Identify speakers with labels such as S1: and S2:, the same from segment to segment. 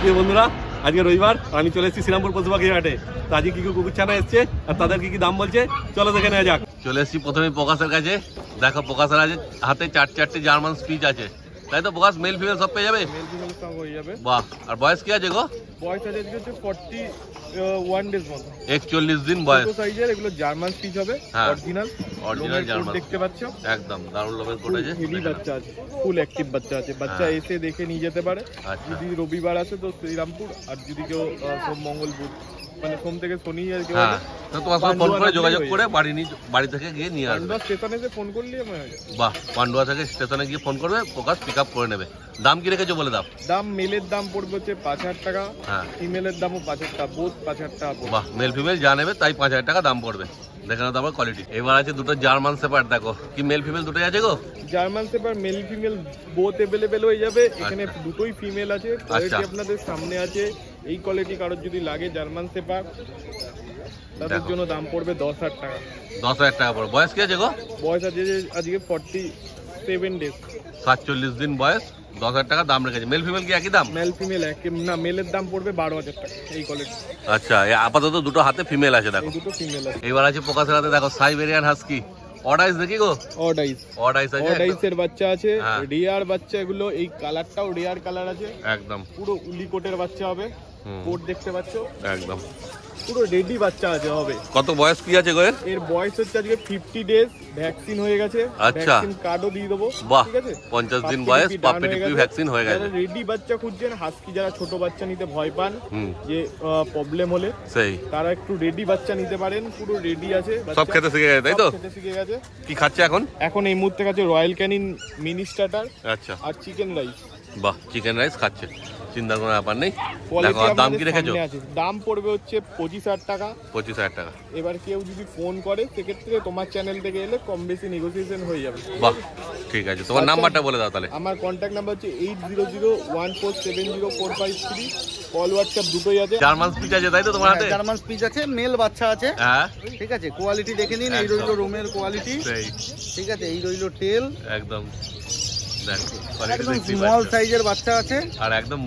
S1: প্রিয় বন্ধুরা, আজকে রবিবার আমি চলে এসেছি শ্রীরামপুর পশুপাখি হাটে। তো আজকে কি কি কুকুর ছানা এসছে আর তাদের কি কি দাম বলছে চলো দেখে নেওয়া যাক। চলে এসেছি প্রথমে প্রকাশের কাছে। দেখো প্রকাশের আছে হাতে চারটে জার্মান স্পিচ আছে, তাই তো প্রকাশ? মেল ফিমেল সব পেয়ে যাবে?
S2: মেল ফিমেল সব হয়ে যাবে।
S1: বাহ, আর বয়স কি আছে গো?
S2: বয়স আছে আজকে হচ্ছে 41 ডেজ মতো,
S1: 41 দিন বয়স।
S2: ছোট সাইজের, এগুলো জার্মান স্পিচ হবে,
S1: হ্যাঁ,
S2: অরিজিনাল
S1: জার্মান
S2: দেখতে পাচ্ছ,
S1: একদম দারুণ লোমের কোট আছে।
S2: হেভি বাচ্চা আছে, ফুল অ্যাক্টিভ বাচ্চা আছে। বাচ্চা এসে দেখে নিয়ে যেতে পারে। যদি রবিবার আছে তো শ্রীরামপুর, আর যদি কেউ সোম মঙ্গল বুধ মানে সোম থেকে শনি আর কেউ
S1: তো তোমার সাথে ফোন করে যোগাযোগ করে বাড়ি থেকে গিয়ে নিয়ে আসবে।
S2: স্টেশনে এসে ফোন করলে হয়ে যাবে।
S1: বাহ, পান্ডুয়া থেকে স্টেশনে গিয়ে ফোন করবে, প্রকাশ পিক আপ করে নেবে। দাম কি রেখেছো বলে দাও?
S2: দাম মেলের দাম পড়বে হচ্ছে 5,000 টাকা, ফিমেলের দামও 5,000 টাকা, বোথ 5,000 টাকা।
S1: বাহ, মেল ফিমেল যা নেবে তাই 5,000 টাকা দাম পড়বে। দেখে নাও তারপর কোয়ালিটি। এবার আছে দুটো জার্মান শেপার্ড, দেখো কি মেল ফিমেল দুটোই আছে গো?
S2: German shepherd male female both available হয়ে যাবে। এখানে দুটোই ফিমেল আছে, কোয়ালিটি আপনাদের সামনে আছে। এই কোয়ালিটি কারোর যদি লাগে জার্মান শেপার্ড, তাদের জন্য দাম পড়বে 10,000 টাকা।
S1: 10,000 টাকা পড়বে। বয়স কি আছে গো?
S2: বয়স আছে আজকে 47 ডেজ,
S1: 47 দিন বয়স। 10,000 টাকা দাম রেখেছে। মেল ফিমেল কি একই দাম?
S2: মেল ফিমেল একই না, মেলের দাম পড়বে 12,000 টাকা এই কোয়ালিটি।
S1: আচ্ছা, আপাতত দুটো হাতে ফিমেল আছে দেখো।
S2: দুটো ফিমেল আছে।
S1: এবার আছে প্রকাশের হাতে, দেখো সাইবেরিয়ান হাস্কি। অডাইস দেখি গো? অডাইস আছে,
S2: অডাইসের বাচ্চা আছে, রিয়ার বাচ্চা। এগুলো এই কালারটাও রিয়ার কালার আছে,
S1: একদম
S2: পুরো উলি কোটের বাচ্চা হবে। কোট দেখতে পাচ্ছো,
S1: একদম
S2: পুরো রেডি বাচ্চা আছে হবে।
S1: কত বয়স কি আছে গো এর?
S2: এর বয়স হচ্ছে আজকে 50 ডেজ, ভ্যাকসিন হয়ে গেছে।
S1: আচ্ছা,
S2: ভ্যাকসিন কার্ডও দিয়ে দেবো।
S1: বাহ,
S2: ঠিক আছে,
S1: 50 দিন বয়স, পাপ্পি টিপি ভ্যাকসিন হয়ে গেছে।
S2: রেডি বাচ্চা খুঁজছেন, হাস্কি যারা ছোট বাচ্চা নিতে ভয় পান, যে প্রবলেম হলে
S1: সেই
S2: তারা একটু রেডি বাচ্চা নিতে পারেন। পুরো রেডি আছে,
S1: সব খেতে শিখে গেছে, তাই তো?
S2: খেতে শিখে গেছে।
S1: কি খাচ্ছে এখন?
S2: এখন এই মুহূর্তে খাচ্ছে রয়্যাল ক্যানিন মিনি স্টার্টার,
S1: আচ্ছা,
S2: আর চিকেন রাইস।
S1: বাহ, চিকেন রাইস খাচ্ছে, চিন্তার কোনো ব্যাপার নেই। দেখো দাম কি রেখেছো?
S2: দাম পড়বে হচ্ছে 25,000 টাকা।
S1: 25,000 টাকা।
S2: এবার কেউ যদি ফোন করে সেক্ষেত্রে তোমার চ্যানেল থেকে এলে কম বেশি নেগোসিয়েশন হয়ে যাবে।
S1: বাহ, ঠিক আছে। তোমার নাম্বারটা বলে দাও তাহলে।
S2: আমার কন্ট্যাক্ট নাম্বার হচ্ছে 8001470453। কল হোয়াটসঅ্যাপ দুটোই আছে।
S1: জার্মান স্পিচ আছে তাই তো তোমার হাতে?
S3: জার্মান স্পিচ আছে, মেল বাচ্চা আছে।
S1: হ্যাঁ,
S3: ঠিক আছে, কোয়ালিটি দেখে নিন। এই রইলো রুমের কোয়ালিটি, ঠিক আছে। এই রইলো টেল,
S1: একদম
S3: স্মল সাইজের বাচ্চা আছে,
S1: আর একদম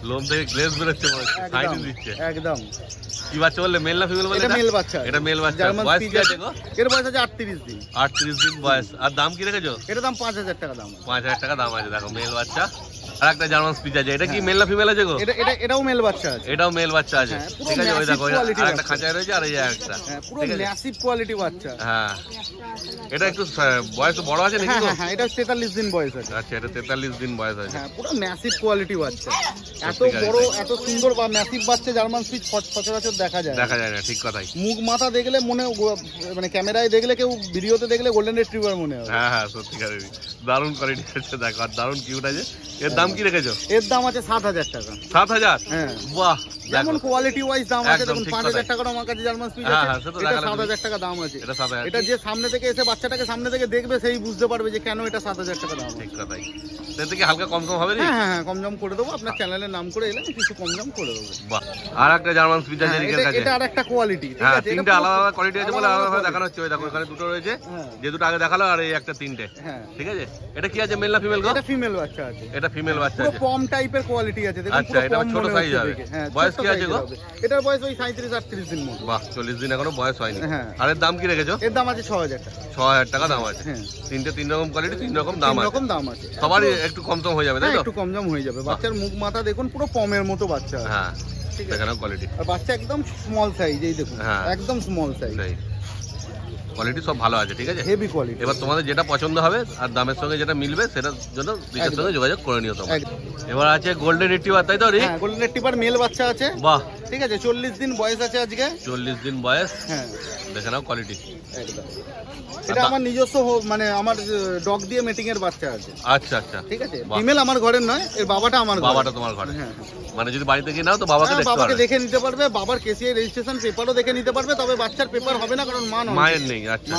S1: লোম থেকে গ্লেজ বেরোচ্ছে, সাইড দিচ্ছে
S3: একদম।
S1: কি বাচ্চা বললে, মেল না ফিমেল বলে?
S3: এটা মেল বাচ্চা,
S1: এটা মেল বাচ্চা। বয়স কি আছে গো?
S3: এর বয়স আছে 38 দিন।
S1: 38 দিন বয়স। আর দাম কি রেখেছো?
S3: এটা দাম 5,000 টাকা দাম।
S1: 5,000 টাকা দাম আছে। দেখো মেল বাচ্চা, আর একটা জার্মান স্পিচ আছে। এটা কি মেল না ফিমেল আছে গো?
S3: এটাও মেল বাচ্চা আছে।
S1: এটাও মেল বাচ্চা আছে, ঠিক আছে। ওই দেখো আর একটা খাঁচায় রয়েছে, আর এই একটা
S3: পুরো ম্যাসিভ কোয়ালিটি বাচ্চা।
S1: হ্যাঁ, এটা একটু বয়স বড় আছে নাকি গো?
S3: হ্যাঁ, এটা 43 দিন বয়স আছে।
S1: আচ্ছা, এটা 43 দিন বয়স আছে।
S3: হ্যাঁ, পুরো ম্যাসিভ কোয়ালিটি বাচ্চা। এত বড় এত সুন্দর বা ম্যাসিভ বাচ্চা জার্মান স্পিচ সচরাচর দেখা যায়
S1: না, ঠিক কথাই।
S3: মুখ মাথা দেখলে মানে ক্যামেরায় দেখলে, কেউ ভিডিওতে দেখলে গোল্ডেন রিট্রিভার মনে হয়।
S1: হ্যাঁ, সত্যিকারেরই দারুণ কোয়ালিটি আছে। দেখো আর দারুণ কিউট আছে। এর দাম কি রেখেছো?
S3: এর দাম আছে 7,000 টাকা।
S1: 7,000?
S3: হ্যাঁ,
S1: বাহ,
S3: যেমন কোয়ালিটি ওয়াইজ দাম আছে। দেখুন 5,000 টাকার আমার কাছে জার্মান স্পিচ আছে, এটা 7,000 টাকা দাম আছে। এটা যে সামনে থেকে এসে বাচ্চাটাকে সামনে থেকে দেখবে সেই বুঝতে পারবে যে কেন এটা 7,000 টাকা দাম।
S1: ঠিক কথাই। এর থেকে হালকা কম হবে না?
S3: হ্যাঁ, কম দাম করে দেবো। আপনার চ্যানেলের নাম করে এলে কিছু কম দাম করে দেবো।
S1: বাহ, আর একটা জার্মান স্পিচ আছে এর কাছে।
S3: এটা আরেকটা কোয়ালিটি, ঠিক আছে।
S1: তিনটে আলাদা আলাদা কোয়ালিটি আছে বলে আলাদা ভাবে দেখানো হচ্ছে। ওই দেখো এখানে দুটো রয়েছে, যে দুটো আগে দেখালো, আর এই একটা তিনটে। ঠিক আছে। এটা কি আছে, মেল না ফিমেল গো?
S3: এটা ফিমেল বাচ্চা আছে।
S1: এটা ফিমেল বাচ্চা আছে,
S3: পম টাইপের কোয়ালিটি আছে। দেখুন,
S1: আচ্ছা, এটা ছোট সাইজ হবে। বয়স কি আছে গো?
S3: এটার বয়স ওই 37-38 দিন মতো।
S1: বাহ, 40 দিন এখনো বয়স হয়নি। আর এর দাম কি রেখেছো?
S3: এর দাম আছে 6,000 টাকা।
S1: 6,000 টাকা দাম আছে। তিনটে তিন রকম কোয়ালিটি, তিন রকম দাম আছে। সবারই একটু কম সম হয়ে যাবে, তাই তো?
S3: একটু কম দাম হয়ে যাবে। বাচ্চার মুখ মাথা দেখুন, পুরো পমের মতো বাচ্চা।
S1: হ্যাঁ, দেখেন কোয়ালিটি।
S3: আর বাচ্চা একদম স্মল সাইজ, এই দেখুন, একদম স্মল সাইজ।
S1: কোয়ালিটি সব ভালো আছে, ঠিক আছে,
S3: হেভি কোয়ালিটি।
S1: এবার তোমাদের যেটা পছন্দ হবে আর দামের সঙ্গে যেটা মিলবে সেটার জন্য রিচার সঙ্গে যোগাযোগ করে নিও তোমরা। এবার আছে গোল্ডেন রিট্রিভার, তাই তো?
S3: হ্যাঁ, গোল্ডেন রিট্রিভার মেল বাচ্চা আছে।
S1: বাহ,
S3: ঠিক আছে। 40 দিন বয়স আছে আজকে।
S1: 40 দিন বয়স।
S3: হ্যাঁ,
S1: দেখে নাও কোয়ালিটি
S3: একদম। এটা আমার নিজস্ব, মানে আমার ডগ দিয়ে মিটিং এর বাচ্চা আছে।
S1: আচ্ছা, ঠিক আছে।
S3: ফিমেল আমার ঘরের নয়, এর বাবাটা আমার ঘরে।
S1: বাবাটা তোমার ঘরে? হ্যাঁ, মানে যদি বাড়িতে গিয়ে নাও তো বাবাকে
S3: দেখে নিতে পারবে। বাবার কেসিআই রেজিস্ট্রেশন পেপারও দেখে নিতে পারবে। তবে বাচ্চার পেপার হবে না, কারণ মায়ের নেই। আচ্ছা,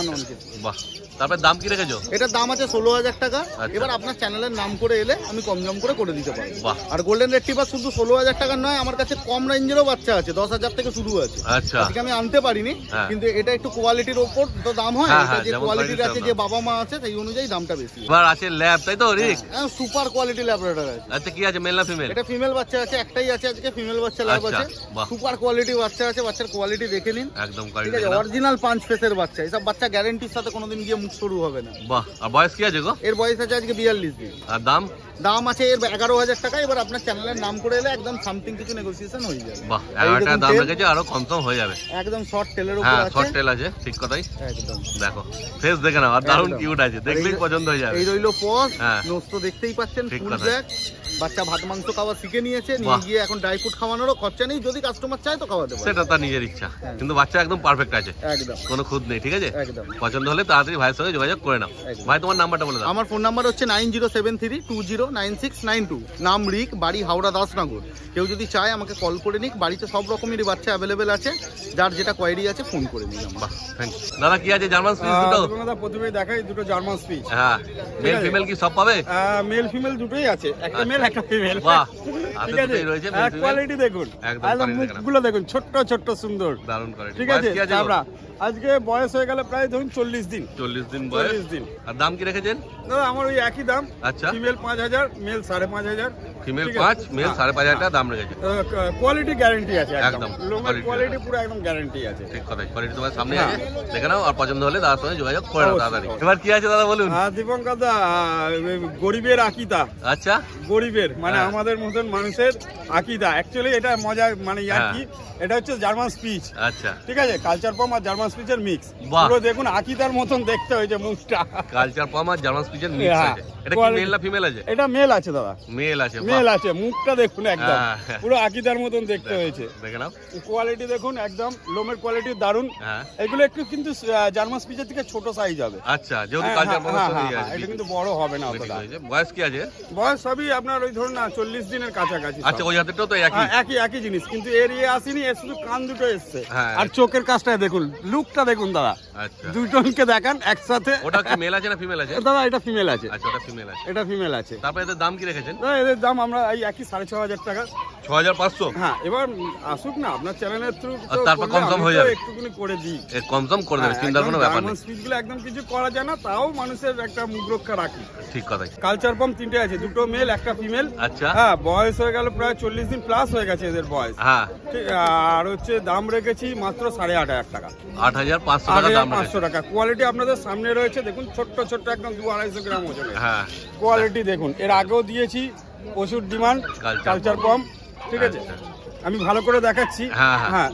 S1: বাহ, তারপর দাম কি রেখেছো?
S3: এটার দাম আছে 16,000 টাকা।
S1: আচ্ছা।
S3: এবার আপনার চ্যানেলের নাম করে এলে আমি কম দাম করে দিতে পারি।
S1: বাহ।
S3: আর গোল্ডেন রেট্রিভার শুধু 16,000 টাকার নয়, আমার কাছে কম রেঞ্জেরও বাচ্চা আছে, 10,000 থেকে শুরু আছে।
S1: আচ্ছা,
S3: আজকে আমি আনতে পারিনি,
S1: হ্যাঁ।
S3: কিন্তু এটা একটু কোয়ালিটির ওপর তো দাম হয়।
S1: হ্যাঁ,
S3: এটা যে
S1: যেমন
S3: কোয়ালিটির
S1: quality-র
S3: আছে,
S1: দাম।
S3: যে বাবা মা আছে, সেই অনুযায়ী দামটা বেশি।
S1: এবার আছে ল্যাব, তাই তো রিক?
S3: হ্যাঁ, সুপার কোয়ালিটি ল্যাবরেটর আছে।
S1: আচ্ছা, কি আছে, মেল না ফিমেল?
S3: এটা ফিমেল বাচ্চা আছে, একটাই আছে আজকে, ফিমেল বাচ্চা ল্যাব
S1: আচ্ছা,
S3: আছে।
S1: বাহ।
S3: সুপার কোয়ালিটি বাচ্চা আছে, বাচ্চার কোয়ালিটি দেখে নিন।
S1: একদম
S3: ঠিক
S1: কোয়ালিটি
S3: আছে,
S1: দেখলাম।
S3: অরিজিনাল 5 ফেসের বাচ্চা। এসব বাচ্চা গ্যারান্টির সাথে কোনোদিন গিয়ে মুখ সরু হবে না।
S1: বাহ। আর বয়স কি আছে গো?
S3: এর বয়স আছে আজকে 42 দিন।
S1: আর দাম?
S3: দাম আছে এর 11,000 টাকা। এবার আপনার চ্যানেলের নাম করে এলে একদম সামথিং কিছু নেগোসিয়েশন হয়ে যাবে।
S1: বাহ,
S3: এই
S1: 11 টাকা
S3: দেখুন
S1: দাম
S3: তেল।
S1: রেখেছে, আরো কনফার্ম হয়ে যাবে।
S3: একদম শর্ট টেলের উপর
S1: হ্যাঁ,
S3: আছে।
S1: শর্ট টেল আছে, ঠিক কথাই।
S3: একদম
S1: দেখো ফেস দেখে নাও, আর দারুণ
S3: একদম।
S1: কিউট আছে, দেখলেই পছন্দ হয়ে যাবে।
S3: এই রইলো পজ,
S1: হ্যাঁ।
S3: নোজ তো দেখতেই পাচ্ছেন,
S1: ঠিক
S3: ফুল
S1: কথা।
S3: ব্ল্যাক। বাচ্চা ভাত মাংস খাওয়া শিখে নিয়েছে, নিয়ে
S1: বাহ।
S3: গিয়ে এখন ড্রাই ফ্রুট খাওয়ানোরও খরচা নেই, যদি কাস্টমার চায় তো খাওয়াতে পারে।
S1: সেটা তার নিজের ইচ্ছা,
S3: হ্যাঁ।
S1: কিন্তু বাচ্চা একদম পারফেক্ট আছে,
S3: একদম
S1: কোনো খুঁত নেই। ঠিক আছে,
S3: একদম।
S1: পছন্দ হলে তাড়াতাড়ি ভাইয়ের সঙ্গে যোগাযোগ করে নাও।
S3: একদম।
S1: ভাই, তোমার নাম্বারটা বলে দাও।
S3: আমার ফোন নাম্বার হচ্ছে 9073209692। নাম রিক, বাড়ি হাওড়া দাসনগর। কেউ যদি চায় আমাকে কল করে নিক, বাড়িতে সব রকমেরই বাচ্চা অ্যাভেলেবেল আছে, যার যেটা কোয়ারি আছে ফোন করে নিন।
S1: বাহ, থ্যাংক ইউ। দাদা, কি আছে জার্মান স্পিচ দুটো?
S2: প্রথমে দেখাই দুটো জার্মান স্পিচ।
S1: হ্যাঁ, মেল
S2: আছে।
S1: ফিমেল কি সব পাবে?
S2: মেল ফিমেল দুটোই আছে, একটা
S1: আচ্ছা।
S2: মেল একটা ফিমেল।
S1: বাহ, হাতে
S2: ঠিক আছে,
S1: দুটোই রয়েছে, male female।
S2: কোয়ালিটি দেখুন,
S1: একদম
S2: একদম
S1: quality দেখে নাও।
S2: মুখগুলো দেখুন, ছোট্ট ছোট্ট সুন্দর।
S1: দারুণ কোয়ালিটি।
S2: ঠিক
S1: বয়স
S2: আছে,
S1: কি আছে গো?
S2: আমরা আজকে বয়স হয়ে গেল প্রায় ধরুন 40 দিন।
S1: 40 দিন বয়স।
S2: 40 দিন।
S1: আর দাম কি রেখেছেন?
S2: দাদা আমার ওই একই দাম।
S1: আচ্ছা।
S2: Female 5,000, mail 5,500।
S1: ফিমেল
S2: ঠিক আছে।
S1: 5, মেল
S2: হ্যাঁ।
S1: 5,500 টাকা দাম রেখেছে।
S2: কোয়ালিটি গ্যারান্টি আছে,
S1: একদম,
S2: একদম লোমের
S1: quality
S2: কোয়ালিটি পুরো একদম গ্যারান্টি আছে।
S1: ঠিক কথা, কোয়ালিটি তোমার সামনে
S2: হ্যাঁ।
S1: আছে, দেখে নাও। আর পছন্দ হলে দাদার সঙ্গে যোগাযোগ করে নাও
S2: অবশ্যই,
S1: তাড়াতাড়ি।
S2: অবশ্যই।
S1: এবার কি আছে দাদা বলুন?
S2: দীপঙ্কর দা, গরিবের আকিদা।
S1: আচ্ছা,
S2: গরিবের মানে
S1: হ্যাঁ।
S2: আমাদের মতন মানুষের আকিদা। অ্যাকচুয়ালি এটা মজা, মানে
S1: হ্যাঁ।
S2: কি, এটা হচ্ছে জার্মান স্পিচ।
S1: আচ্ছা।
S2: ঠিক আছে, কালচার পম আর জার্মান স্পিচের মিক্স।
S1: বাহ।
S2: পুরো দেখুন আকিদার মতন দেখতে হয়েছে মুখটা।
S1: কালচার পাম আর জার্মান স্পিচের মিক্স
S2: হ্যাঁ।
S1: আছে। এটা কি
S2: Quality-
S1: মেল না ফিমেল আছে?
S2: এটা মেল আছে দাদা,
S1: মেল আছে। বাহ।
S2: মেল আছে। মুখটা দেখুন একদম
S1: হ্যাঁ।
S2: পুরো আকিদার মতন দেখতে হয়েছে।
S1: দেখে নাও।
S2: কোয়ালিটি দেখুন, একদম লোমের কোয়ালিটি দারুন।
S1: হ্যাঁ।
S2: এগুলো একটু কিন্তু জার্মান স্পিচের থেকে ছোট সাইজ হবে।
S1: আচ্ছা, যেহেতু
S2: হ্যাঁ,
S1: কালচার
S2: হ্যাঁ,
S1: পামের
S2: হ্যাঁ,
S1: সঙ্গে
S2: হ্যাঁ,
S1: আছে।
S2: এটা কিন্তু বড় হবে না অতটা।
S1: বয়স কি আছে?
S2: বয়স সবই আপনার ওই ধরুন না 40 দিনের কাছাকাছি সব।
S1: আচ্ছা, ওই হাতেরটাও তো একই।
S2: একই একই জিনিস, কিন্তু এর আসেনি, এর শুধু কান দুটো এসছে।
S1: হ্যাঁ।
S2: আর চোখের কাজটা দেখুন, লুকটা দেখুন দাদা,
S1: আচ্ছা,
S2: দুজনকে দেখান একসাথে।
S1: ওটা কি মেল আছে না ফিমেল আছে?
S2: দাদা এটা ফিমেল আছে,
S1: আচ্ছা, ওটা ফিমেল আছে।
S2: এটা ফিমেল আছে।
S1: তারপরে এদের দাম কি রেখেছেন?
S2: দাদা এদের দাম আমরা এই একই 6,500 টাকা।
S1: 6,500।
S2: হ্যাঁ, এবার আসুক না আপনার চ্যানেলের থ্রু,
S1: আর তারপর কম সম হয়ে যাবে।
S2: একটুখানি করে দিই।
S1: কম সম করে দেবে, চিন্তার কোনো ব্যাপার নেই।
S2: জার্মান স্পিচগুলো একদম কিছু করা যায় না, তাও মানুষের একটা মুখ রক্ষা রাখি।
S1: ঠিক কথাই।
S2: কালচার পাম্প 3টে আছে, দুটো মেল একটা ফিমেল।
S1: আচ্ছা।
S2: হ্যাঁ, বয়স হয়ে গেল প্রায় 40 দিন প্লাস হয়ে গেছে এদের বয়স।
S1: হ্যাঁ,
S2: ঠিক, আর হচ্ছে দাম রেখেছি মাত্র 8,500 টাকা।
S1: 8,500 টাকা দাম রেখেছে।
S2: 8,500 টাকা। কোয়ালিটি আপনাদের সামনে রয়েছে, দেখুন ছোট্ট ছোট্ট একদম 200-250 গ্রাম ওজনের।
S1: হ্যাঁ।
S2: কোয়ালিটি দেখুন, এর আগেও দিয়েছি, প্রচুর ডিমান্ড কালচার পাম্প। ঠিক আছে,
S1: আচ্ছা।
S2: আমি ভালো করে দেখাচ্ছি।
S1: হ্যাঁ, হ্যাঁ।
S2: হ্যাঁ,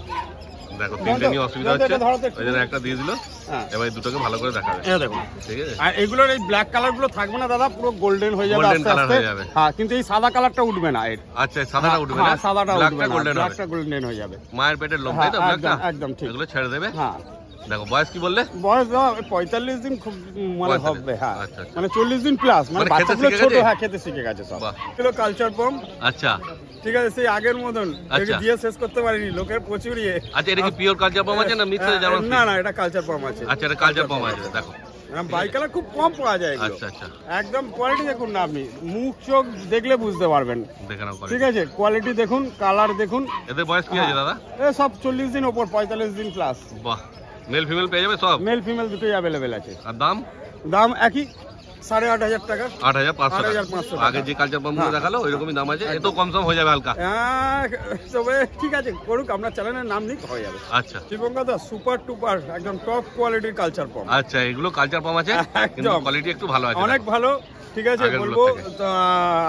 S1: দেখো, তিনটে নিয়ে অসুবিধা
S2: ধরো তো,
S1: হচ্ছে,
S2: এটা ধরো তো একটু।
S1: ওই জন্য একটা দিয়ে দিল।
S2: হ্যাঁ।
S1: এবার এই দুটোকে ভালো করে দেখাবে।
S2: এই দেখুন,
S1: ঠিক আছে।
S2: আর এগুলোর এই ব্ল্যাক কালার গুলো থাকবে না দাদা, পুরো গোল্ডেন হয়ে যাবে
S1: Golden
S2: আস্তে
S1: colour
S2: আস্তে।
S1: হয়ে যাবে।
S2: হ্যাঁ, কিন্তু এই সাদা কালারটা উঠবে না এর।
S1: আচ্ছা, এই সাদাটা উঠবে না,
S2: হ্যাঁ, সাদাটা উঠবে
S1: ব্ল্যাকটা
S2: না,
S1: গোল্ডেন হবে।
S2: ব্ল্যাকটা গোল্ডেন হয়ে যাবে।
S1: মায়ের পেটের লোম,
S2: হ্যাঁ,
S1: তাই তো? ব্ল্যাকটা
S2: একদম, একদম ঠিক।
S1: এগুলো ছেড়ে দেবে।
S2: হ্যাঁ,
S1: দেখো, বয়স কি বললে?
S2: বয়স দাদা 45 দিন খুব মানে
S1: 45
S2: হবে। হ্যাঁ,
S1: আচ্ছা, আচ্ছা।
S2: মানে 40 দিন প্লাস, মানে
S1: মানে খেতে
S2: বাচ্চাগুলো
S1: শিখে
S2: ছোট।
S1: গেছে?
S2: হ্যাঁ, খেতে শিখে গেছে সব।
S1: বাহ।
S2: এগুলো কালচার পাম্প।
S1: আচ্ছা,
S2: ঠিক আছে, সেই আগের মতন
S1: আচ্ছা।
S2: একে দিয়ে শেষ করতে পারিনি, লোকের প্রচুর ইয়ে।
S1: আচ্ছা, এটা কি পিওর কালচার পাম আছে না মিক্স আছে জার্মান?
S2: না না, এটা কালচার পাম্প আছে।
S1: আচ্ছা, এটা কালচার পাম আছে। দেখো,
S2: বাই কালার খুব কম পাওয়া যায় এগুলো।
S1: আচ্ছা, আচ্ছা,
S2: একদম কোয়ালিটি দেখুন না, আপনি মুখ চোখ দেখলে বুঝতে পারবেন।
S1: দেখে নাও
S2: ঠিক
S1: quality।
S2: আছে, কোয়ালিটি দেখুন, কালার দেখুন।
S1: এদের বয়স কি আছে দাদা?
S2: এ সব 40 দিন ওপর, 45 দিন প্লাস।
S1: বাহ, মেল ফিমেল পেয়ে যাবে সব?
S2: মেল ফিমেল দুটোই অ্যাভেলেবেল আছে।
S1: আর দাম?
S2: দাম একই, 8,500 টাকা।
S1: 8,500 টাকা।
S2: 8,500 টাকা।
S1: আগে যে কালচার পাম্প গুলো
S2: হ্যাঁ।
S1: দেখালো ওই রকমই দাম আছে, এত কম সম হয়ে যাবে হালকা।
S2: তবে ঠিক আছে, করুক, আপনার চ্যানেলের নাম নিক, হয়ে যাবে।
S1: আচ্ছা,
S2: দীপঙ্কর দা সুপার টুপার একদম টপ কোয়ালিটির কালচার পাম্প।
S1: আচ্ছা, এগুলো কালচার পাম্প আছে, কিন্তু
S2: একদম।
S1: কোয়ালিটি একটু ভালো আছে।
S2: অনেক ভালো। ঠিক আছে,
S1: আগেরগুলোর
S2: বলবো
S1: থেকে।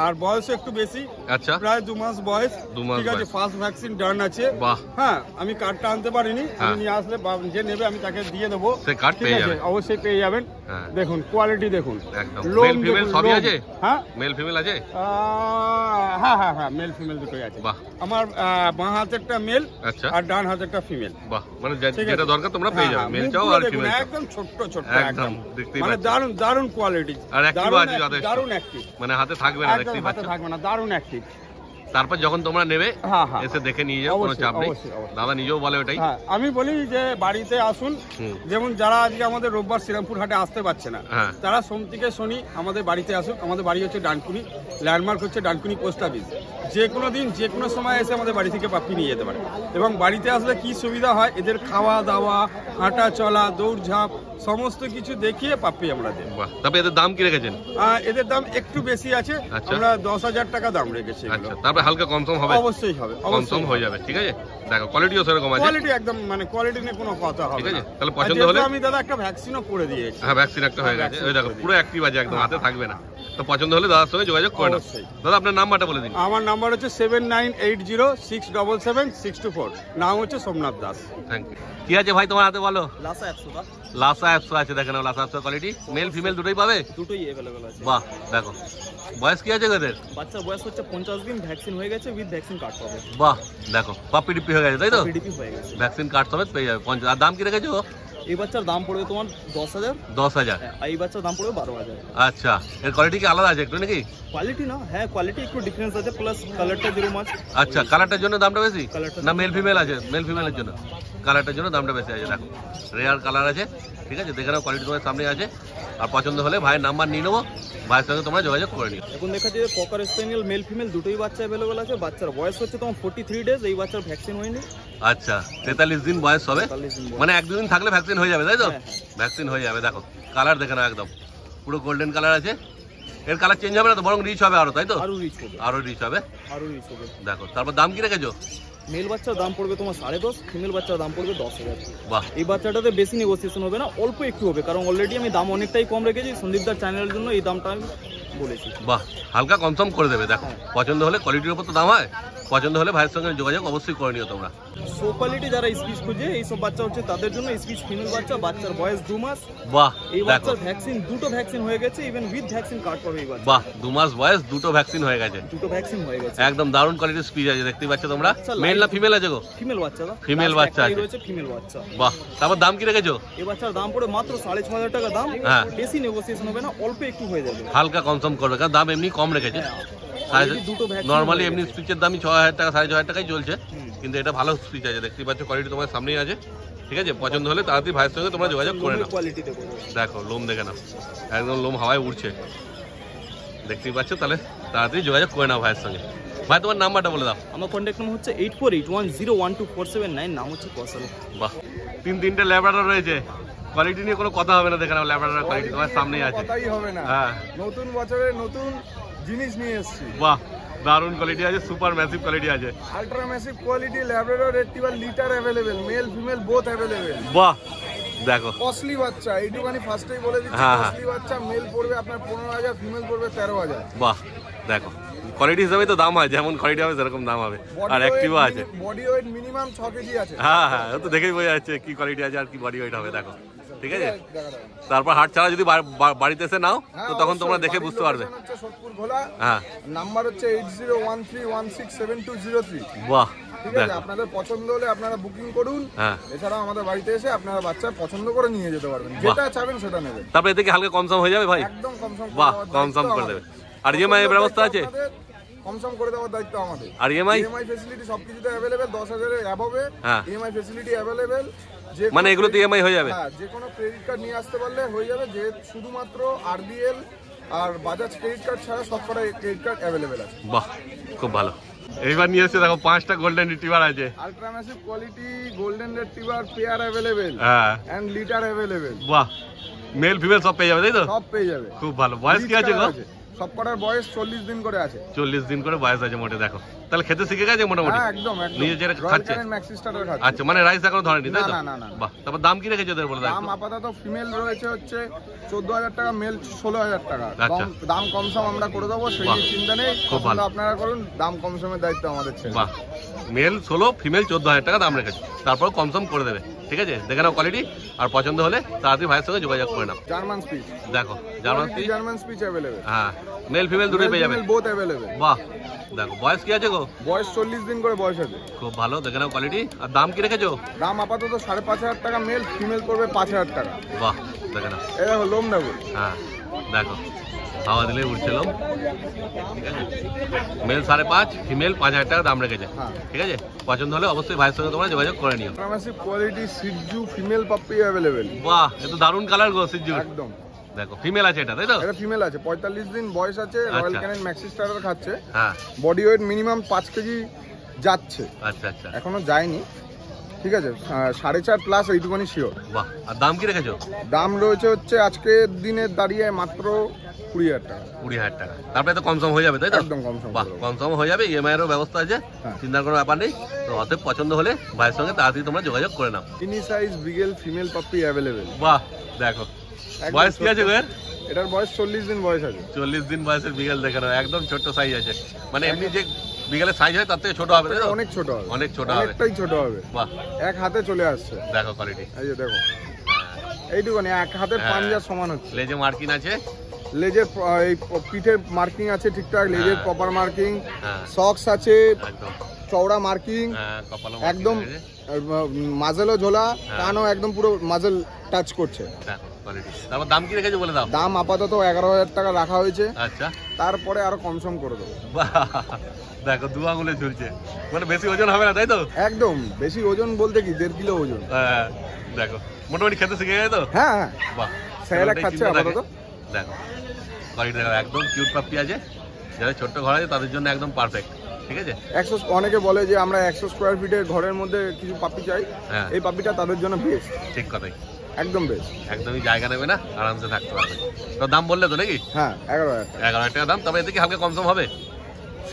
S2: আর বয়সও একটু বেশি,
S1: আচ্ছা,
S2: প্রায় 2 মাস বয়স।
S1: 2 মাস
S2: ঠিক আছে,
S1: বয়স।
S2: ফার্স্ট ভ্যাকসিন ডান আছে।
S1: বাহ।
S2: হ্যাঁ, আমি কার্ডটা আনতে পারিনি, আমি
S1: হ্যাঁ।
S2: নিয়ে আসলে যে নেবে আমি তাকে দিয়ে দেবো।
S1: সে কার্ড
S2: ঠিক
S1: পেয়ে
S2: আছে,
S1: যাবে।
S2: অবশ্যই পেয়ে যাবেন।
S1: হ্যাঁ।
S2: দেখুন কোয়ালিটি দেখুন,
S1: একদম।
S2: লোম
S1: মেল ফিমেল
S2: দেখুন,
S1: সবই
S2: লোম।
S1: আছে?
S2: হ্যাঁ,
S1: মেল ফিমেল আছে?
S2: হ্যাঁ হ্যাঁ হ্যাঁ, মেল ফিমেল দুটোই আছে।
S1: বাহ।
S2: আমার বাঁ হাতেরটা মেল
S1: আচ্ছা,
S2: আর ডান হাতেরটা ফিমেল।
S1: বাহ, মানে
S2: ঠিক আছে।
S1: যেটা দরকার তোমরা পেয়ে যাবে, মেল চাও আর ফিমেল চাও।
S2: একদম ছোট্ট ছোট্ট,
S1: একদম, দেখতেই
S2: মানে
S1: পাচ্ছি।
S2: দারুন দারুন কোয়ালিটি।
S1: আর active আছে যথেষ্ট।
S2: দারুন অ্যাক্টিভ।
S1: মানে হাতে থাকবে না,
S2: একদম
S1: দেখতেই
S2: হাতে
S1: পাচ্ছ।
S2: থাকবে না, দারুন অ্যাক্টিভ।
S1: তারপর যখন তোমরা নেবে
S4: হ্যাঁ হ্যাঁ
S1: এসে দেখে নিয়ে যাও, কোনো চাপ নেই।
S4: অবশ্যই, অবশ্যই।
S1: দাদা নিজেও বলে ওটাই।
S4: হ্যাঁ আমি বলি যে বাড়িতে আসুন, যেমন যারা আজকে আমাদের রোববার শ্রীরামপুর হাটে আসতে পারছে না,
S1: হ্যাঁ।
S4: তারা সোম থেকে শনি আমাদের বাড়িতে আসুন। আমাদের বাড়ি হচ্ছে ডানকুনি, ল্যান্ডমার্ক হচ্ছে ডানকুনি পোস্ট অফিস। যে কোনো দিন যে কোনো সময় এসে আমাদের বাড়ি থেকে পাপ্পি নিয়ে যেতে পারে। এবং বাড়িতে আসলে কি সুবিধা হয়, এদের খাওয়া দাওয়া, হাঁটা চলা, দৌড়ঝাঁপ সমস্ত কিছু দেখিয়ে পাপ্পি আমরা দেব।
S1: বাহ, তারপর এদের দাম কি রেখেছেন?
S4: এদের দাম একটু বেশি আছে,
S1: আচ্ছা।
S4: আমরা 10,000 টাকা দাম রেখেছি।
S1: আচ্ছা, তারপর হালকা কম সম হবে?
S4: অবশ্যই হবে,
S1: কম সম
S4: অবশ্যই
S1: হয়ে যাবে, ঠিক আছে। দেখো কোয়ালিটিও সেরকম আছে,
S4: কোয়ালিটি একদম মানে কোয়ালিটি নিয়ে কোনো কথা হবে
S1: ঠিক আছে।
S4: না।
S1: তাহলে
S4: আর
S1: পছন্দ
S4: যেহেতু
S1: হলে
S4: আমি দাদা একটা ভ্যাকসিনও করে দিয়েছি।
S1: হ্যাঁ, ভ্যাকসিন একটা হয়ে গেছে, ওই দেখো পুরো অ্যাক্টিভ আছে, একদম হাতে থাকবে না। তো পছন্দ হলে দাদার সঙ্গে যোগাযোগ করে নাও।
S4: অবশ্যই।
S1: দাদা আপনার নাম্বারটা বলে দিন।
S4: আমার নাম্বার হচ্ছে 7980677624। নাম হচ্ছে সোমনাথ দাস।
S1: Thank you. কি আছে ভাই তোমার হাতে বলো?
S2: লাসা 100 টা,
S1: লাসা 100 আছে, দেখেন লাসা 100 কোয়ালিটি, মেল ফিমেল দুটোই পাবে।
S2: দুটোই अवेलेबल আছে।
S1: বাহ, দেখো বয়স কি আছে এদের?
S2: বাচ্চার বয়স হচ্ছে 50 দিন, ভ্যাকসিন হয়ে গেছে, উইথ ভ্যাকসিন কার্ড পাবে।
S1: বাহ, দেখো পাপ্পি ডিপি হয়ে গেছে, তাই তো?
S2: পিডিপি হয়ে গেছে।
S1: ভ্যাকসিন কার্ড সমেত পেয়ে যাবে 50। আর দাম কি রেখেছো?
S2: এই বাচ্চার দাম পড়বে তোমার 10,000,
S1: 10,000।
S2: আর এই বাচ্চার দাম পড়বে 12,000।
S1: আচ্ছা, এর কোয়ালিটি কি আলাদা আছে একটু নাকি?
S2: কোয়ালিটি না, হ্যাঁ কোয়ালিটি একটু ডিফারেন্স আছে, প্লাস কালারটা যেরকম আছে।
S1: আচ্ছা, কালারটার জন্য দামটা বেশি
S2: কালারটার
S1: না মেল ফিমেল আছে? মেল ফিমেলের জন্য কালারটার জন্য দামটা বেশি আছে। দেখো রেয়ার কালার আছে, ঠিক আছে। দেখে নাও, কোয়ালিটি তোমার সামনে আছে। আর পছন্দ হলে ভাইয়ের নাম্বার নিয়ে নেবো, ভাইয়ের সঙ্গে তোমরা যোগাযোগ করে নিও।
S2: এখন দেখা যায় ককার স্পেনিয়েল মেল ফিমেল দুটোই বাচ্চা अवेलेबल আছে। বাচ্চার বয়স হচ্ছে তোমার 43 ডেজ, এই বাচ্চার ভ্যাকসিন হয়নি।
S1: আচ্ছা, 43 দিন বয়স হবে,
S2: 43 দিন বয়স।
S1: মানে 1-2 দিন থাকলে ভ্যাকসিন হয়ে যাবে, তাই তো?
S2: হ্যাঁ,
S1: ভ্যাকসিন হয়ে যাবে। দেখো কালার দেখে নাও, একদম পুরো গোল্ডেন কালার আছে। এর কালার চেঞ্জ হবে না তো, বরং রিচ হবে আরো, তাই তো?
S2: আরো রিচ হবে,
S1: আরো রিচ হবে।
S2: আরো রিচ হবে।
S1: দেখো তারপর দাম কি রেখেছো?
S2: মেল বাচ্চার দাম পড়বে তোমার 10.5, ফিমেল বাচ্চার দাম পড়বে 10,000।
S1: বাহ,
S2: এই বাচ্চাটাতে বেশি নেগোসিয়েশন হবে না, অল্প একটু হবে, কারণ অলরেডি আমি দাম অনেকটাই কম রেখেছি সন্দীপদার চ্যানেলের জন্য, এই দামটা আমি বলেছি।
S1: বাহ, হালকা কমসম করে দেবে। দেখো পছন্দ হলে, কোয়ালিটির উপর তো দাম হয়, পছন্দ হলে ভাইয়ের সঙ্গে যোগাযোগ অবশ্যই করে নিও তোমরা।
S2: সো কোয়ালিটি যারা স্পিচ খুঁজে এইসব বাচ্চা হচ্ছে তাদের জন্য। স্পিচ ফিমেল বাচ্চা, বাচ্চার বয়স 2 মাস।
S1: বাহ,
S2: এই
S1: দেখো
S2: বাচ্চার ভ্যাকসিন দুটো ভ্যাকসিন হয়ে গেছে, ইভেন উইথ ভ্যাকসিন কার্ড পাবে এই বাচ্চা।
S1: বাহ, 2 মাস বয়স, দুটো ভ্যাকসিন হয়ে গেছে,
S2: দুটো ভ্যাকসিন হয়ে গেছে।
S1: একদম দারুণ কোয়ালিটির স্পিচ আছে, দেখতেই পাচ্ছ তোমরা।
S2: আচ্ছা,
S1: মেল না ফিমেল আছে গো?
S2: ফিমেল বাচ্চা দা,
S1: Female বাচ্চা আছে।
S2: রয়েছে ফিমেল বাচ্চা।
S1: বাহ, তারপর দাম কি রেখেছো?
S2: এই বাচ্চার দাম পড়ে মাত্র 6,500 টাকা দাম।
S1: হ্যাঁ।
S2: বেশি নেগোসিয়েশন হবে না, অল্প একটু হয়ে যাবে।
S1: হালকা কমসম করবে, কারণ দাম এমনি কম রেখেছে।
S2: Already দুটো ভ্যাকসিন
S1: নর্মালি
S2: হয়ে
S1: এমনি
S2: গেছে।
S1: স্পিচের দামই 6,000 টাকা, 6,500 টাকাই চলছে,
S2: হুম।
S1: কিন্তু এটা ভালো স্পিচ আছে, দেখতেই পাচ্ছ। কোয়ালিটি তোমার সামনেই আছে, ঠিক আছে। পছন্দ হলে তাড়াতাড়ি ভাইয়ের সঙ্গে তোমরা যোগাযোগ করে নাও।
S2: কোয়ালিটিতে করবে।
S1: দেখো লোম দেখে নাও, একদম লোম হাওয়ায় উঠছে, দেখতেই পাচ্ছ। তাহলে তাড়াতাড়ি যোগাযোগ করে নাও ভাইয়ের সঙ্গে। ভাই তোমার নাম্বারটা বলে দাও।
S2: আমার কন্ট্যাক্ট নাম্বার হচ্ছে 8481012479, নাম হচ্ছে কৌশল।
S1: বাহ, তিনটে ল্যাবরেটর রয়েছে, কোয়ালিটি নিয়ে কোনো কথা হবে না। দেখে নাও ল্যাবরেটর কোয়ালিটি তোমার সামনেই আছে।
S3: কথাই হবে না,
S1: হ্যাঁ,
S3: নতুন বছরে নতুন জিনিস নিয়ে এসেছি।
S1: বাহ, দারুণ কোয়ালিটি আছে, সুপার ম্যাসিভ কোয়ালিটি আছে।
S3: Ultra massive quality Labrador retriever litre available, mail female both available.
S1: বাহ, দেখো
S3: কস্টলি বাচ্চা, এইটুখানি ফার্স্টেই বলে দিচ্ছি,
S1: হ্যাঁ, হ্যাঁ।
S3: কস্টলি বাচ্চা। মেল পড়বে আপনার 15,000, ফিমেল পড়বে 13,000।
S1: বাহ, দেখো কোয়ালিটি হিসাবে তো দাম হয়, যেমন কোয়ালিটি হবে সেরকম দাম হবে। আর অ্যাক্টিভও আছে।
S3: বডি ওয়েট মিনিমাম 6 কেজি আছে।
S1: হ্যাঁ হ্যাঁ, ও তো দেখেই বোঝা যাচ্ছে কি কোয়ালিটি আছে আর কি বডি ওয়েট হবে। দেখো, ঠিক আছে।
S3: দেখা যাবে।
S1: তারপর হাট ছাড়া যদি বাড়িতে এসে নাও,
S3: হ্যাঁ,
S1: তো তখন
S3: অবশ্যই।
S1: তোমরা দেখে
S3: বাড়ির
S1: বুঝতে পারবে।
S3: লোকেশন হচ্ছে সোদপুর ঘোলা,
S1: হ্যাঁ,
S3: নাম্বার হচ্ছে 8013167203।
S1: বাহ,
S3: ঠিক আছে,
S1: দেখো,
S3: আপনাদের পছন্দ হলে আপনারা বুকিং করুন।
S1: হ্যাঁ।
S3: এছাড়াও আমাদের বাড়িতে এসে আপনারা বাচ্চা পছন্দ করে নিয়ে যেতে পারবেন, যেটা চাবেন সেটা নেবেন।
S1: তারপরে এতে কি হালকা কমসম হয়ে যাবে ভাই?
S3: একদম কমসম করে
S1: বাহ,
S3: দেওয়ার
S1: কমসম
S3: দায়িত্ব
S1: করে
S3: আমাদের।
S1: দেবে। আর ইএমআই এর ব্যবস্থা আছে?
S3: কমসম করে দেওয়ার দায়িত্ব আমাদের।
S1: আর ইএমআই?
S3: ইএমআই ফ্যাসিলিটি সবকিছুতে अवेलेबल, 10,000 এর অ্যাবভে
S1: হ্যাঁ।
S3: EMI facility available.
S1: মানে এগুলোতে ইএমআই হয়ে যাবে?
S3: হ্যাঁ, যে কোনো ক্রেডিট কার্ড নিয়ে আসতে পারলে হয়ে যাবে। যে শুধুমাত্র আরবিএল আর বাজাজ ক্রেডিট কার্ড ছাড়া সবকটা ক্রেডিট কার্ড अवेलेबल আছে।
S1: বাহ, খুব ভালো। এইবার নিয়ে এসে দেখো 5টা গোল্ডেন রিট্রিভার আছে।
S3: Ultra massive quality golden retriever pair available
S1: হ্যাঁ,
S3: এন্ড লিটার अवेलेबल।
S1: বাহ, মেল ফিমেল সব পেয়ে যাবে, তাই তো?
S3: সব পেয়ে যাবে।
S1: খুব ভালো। বয়স কি আছে গো?
S3: সবকটার বয়স 40 দিন করে আছে।
S1: 40 দিন করে বয়স আছে মোটে। দেখো তাহলে খেতে শিখে গেছে মোটামুটি?
S3: হ্যাঁ, একদম একদম।
S1: নিজে যেটা খাচ্ছে?
S3: ম্যাক্সি স্টার্টার খাচ্ছে।
S1: আচ্ছা, মানে রাইস এখনো ধরেনি, তাই তো?
S3: না, না, না।
S1: বাহ, তারপর দাম কি রেখেছে ওদের বলে দাও?
S3: দাম আপাতত ফিমেল রয়েছে হচ্ছে 14,000 টাকা, মেল 16,000 টাকা।
S1: আচ্ছা।
S3: দাম কম সম আমরা করে দেবো, সেই
S1: বাহ,
S3: চিন্তা নেই।
S1: খুব ভালো।
S3: আপনারা করুন, দাম কম সমের দায়িত্ব আমাদের ছেলে।
S1: বাহ, মেল 16, ফিমেল 14,000 টাকা দাম রেখেছে, তারপর কমসম করে দেবে, ঠিক আছে। দেখে নাও কোয়ালিটি, আর পছন্দ হলে তাড়াতাড়ি ভাইয়ের সঙ্গে যোগাযোগ করে নাও।
S3: জার্মান স্পিচ,
S1: দেখো German speech,
S3: German speech available.
S1: হ্যাঁ, মেল ফিমেল দুটোই পেয়ে যাবে।
S3: Both available.
S1: বাহ, দেখো বয়স কি আছে গো?
S3: বয়স 40 দিন করে বয়স আছে।
S1: খুব ভালো। দেখে নাও কোয়ালিটি, আর দাম কি রেখেছো?
S3: দাম আপাতত 5,500 টাকা মেল, ফিমেল পড়বে 5,000 টাকা।
S1: বাহ, দেখে নাও,
S3: এই দেখো লোম দেখো।
S1: হ্যাঁ, দেখো হাওয়া দিলে উঠছিল, ঠিক আছে। মেল 5.5, ফিমেল 5,000 টাকা দাম রেখেছে, ঠিক আছে। পছন্দ হলে অবশ্যই ভাইয়ের সঙ্গে তোমরা যোগাযোগ করে নিও।
S2: কোয়ালিটি সিজু ফিমেল পাপ্পি অ্যাভেলেবেল।
S1: বাহ, এ তো দারুণ কালার গো সিজু।
S2: একদম
S1: দেখো ফিমেল আছে এটা, তাই তো?
S2: এটা ফিমেল আছে, 45 দিন বয়স আছে, রয়্যাল ক্যানিন ম্যাক্সি স্টারার খাচ্ছে।
S1: হ্যাঁ,
S2: বডি ওয়েট মিনিমাম 5 কেজি যাচ্ছে,
S1: আচ্ছা আচ্ছা,
S2: এখনো যায়নি, ঠিক আছে। 4.5 প্লাস এইটুকুনি শিওর।
S1: বাহ, আর দাম কি রেখেছো?
S2: দাম রয়েছে হচ্ছে আজকের দিনে দাঁড়িয়ে মাত্র 20,000 টাকা।
S1: 20,000 টাকা। তারপরে তো কম সম হয়ে যাবে, তাই তো?
S2: একদম কম সম।
S1: বাহ, কম সম হয়ে যাবে, ইএমআই এরও ব্যবস্থা আছে,
S2: হ্যাঁ।
S1: চিন্তার কোনো ব্যাপার নেই। তো অতএব পছন্দ হলে ভাইয়ের সঙ্গে তাড়াতাড়ি তোমরা যোগাযোগ করে নাও।
S2: Mini size beagle female puppy available.
S1: বাহ, দেখো বয়স কি আছে গো এর?
S2: এটার বয়স 40 দিন বয়স আছে।
S1: 40 দিন বয়সের বিগেল দেখে নাও, একদম ছোট্ট সাইজ আছে। মানে এমনি যে বিগেলের সাইজ হয় তার থেকে ছোট হবে, তাই তো?
S2: অনেক ছোট হবে,
S1: অনেক ছোট হবে,
S2: অনেকটাই ছোট হবে।
S1: বাহ,
S2: এক হাতে চলে আসছে,
S1: দেখো কোয়ালিটি।
S2: এই যে দেখো এইটুকুনি এক হাতের
S1: হ্যাঁ।
S2: পাঞ্জার সমান হচ্ছে।
S1: লেজে মার্কিং আছে,
S2: লেজের এই পিঠের মার্কিং আছে ঠিকঠাক, লেজের
S1: হ্যাঁ।
S2: প্রপার মার্কিং,
S1: হ্যাঁ,
S2: সক্স আছে,
S1: একদম।
S2: চওড়া মার্কিং,
S1: হ্যাঁ, কপালও
S2: একদম
S1: marking আছে।
S2: মাজেলও ঝোলা,
S1: হ্যাঁ।
S2: কানও একদম পুরো মাজেল টাচ করছে।
S1: দেখো কোয়ালিটি। তারপর দাম কি রেখেছো বলে দাও?
S2: দাম আপাতত 11,000 টাকা রাখা হয়েছে,
S1: আচ্ছা,
S2: তারপরে আরো কম করে দেবো।
S1: বাহ, দেখো 2 আঙুলে ঝুলছে, মানে বেশি ওজন হবে না, তাই তো?
S2: একদম বেশি ওজন বলতে কি 1.5 কিলো ওজন।
S1: হ্যাঁ, দেখো মোটামুটি খেতে শিখে গেছে তো?
S2: হ্যাঁ হ্যাঁ,
S1: বাহ,
S2: স্যালাড খাচ্ছে
S1: চিন্তা
S2: আপাতত।
S1: থাকে। দেখো কোয়ালিটি দেখো, একদম কিউট পাপ্পি আছে, যাদের ছোট্ট ঘর আছে তাদের জন্য একদম পারফেক্ট, ঠিক আছে।
S2: অনেকে বলে যে আমরা 100 স্কোয়ার ফিটের ঘরের মধ্যে কিছু পাপি চাই,
S1: হ্যাঁ,
S2: এই পাপিটা তাদের জন্য বেস্ট,
S1: ঠিক কথাই,
S2: একদম বেস্ট।
S1: একদমই জায়গা নেবে না, আরামসে থাকতে পারবে। তো দাম বললে তো নাকি?
S2: হ্যাঁ 11,000 টাকা
S1: 11,000 টাকা দাম। তবে এতে কি হালকা কম সম হবে?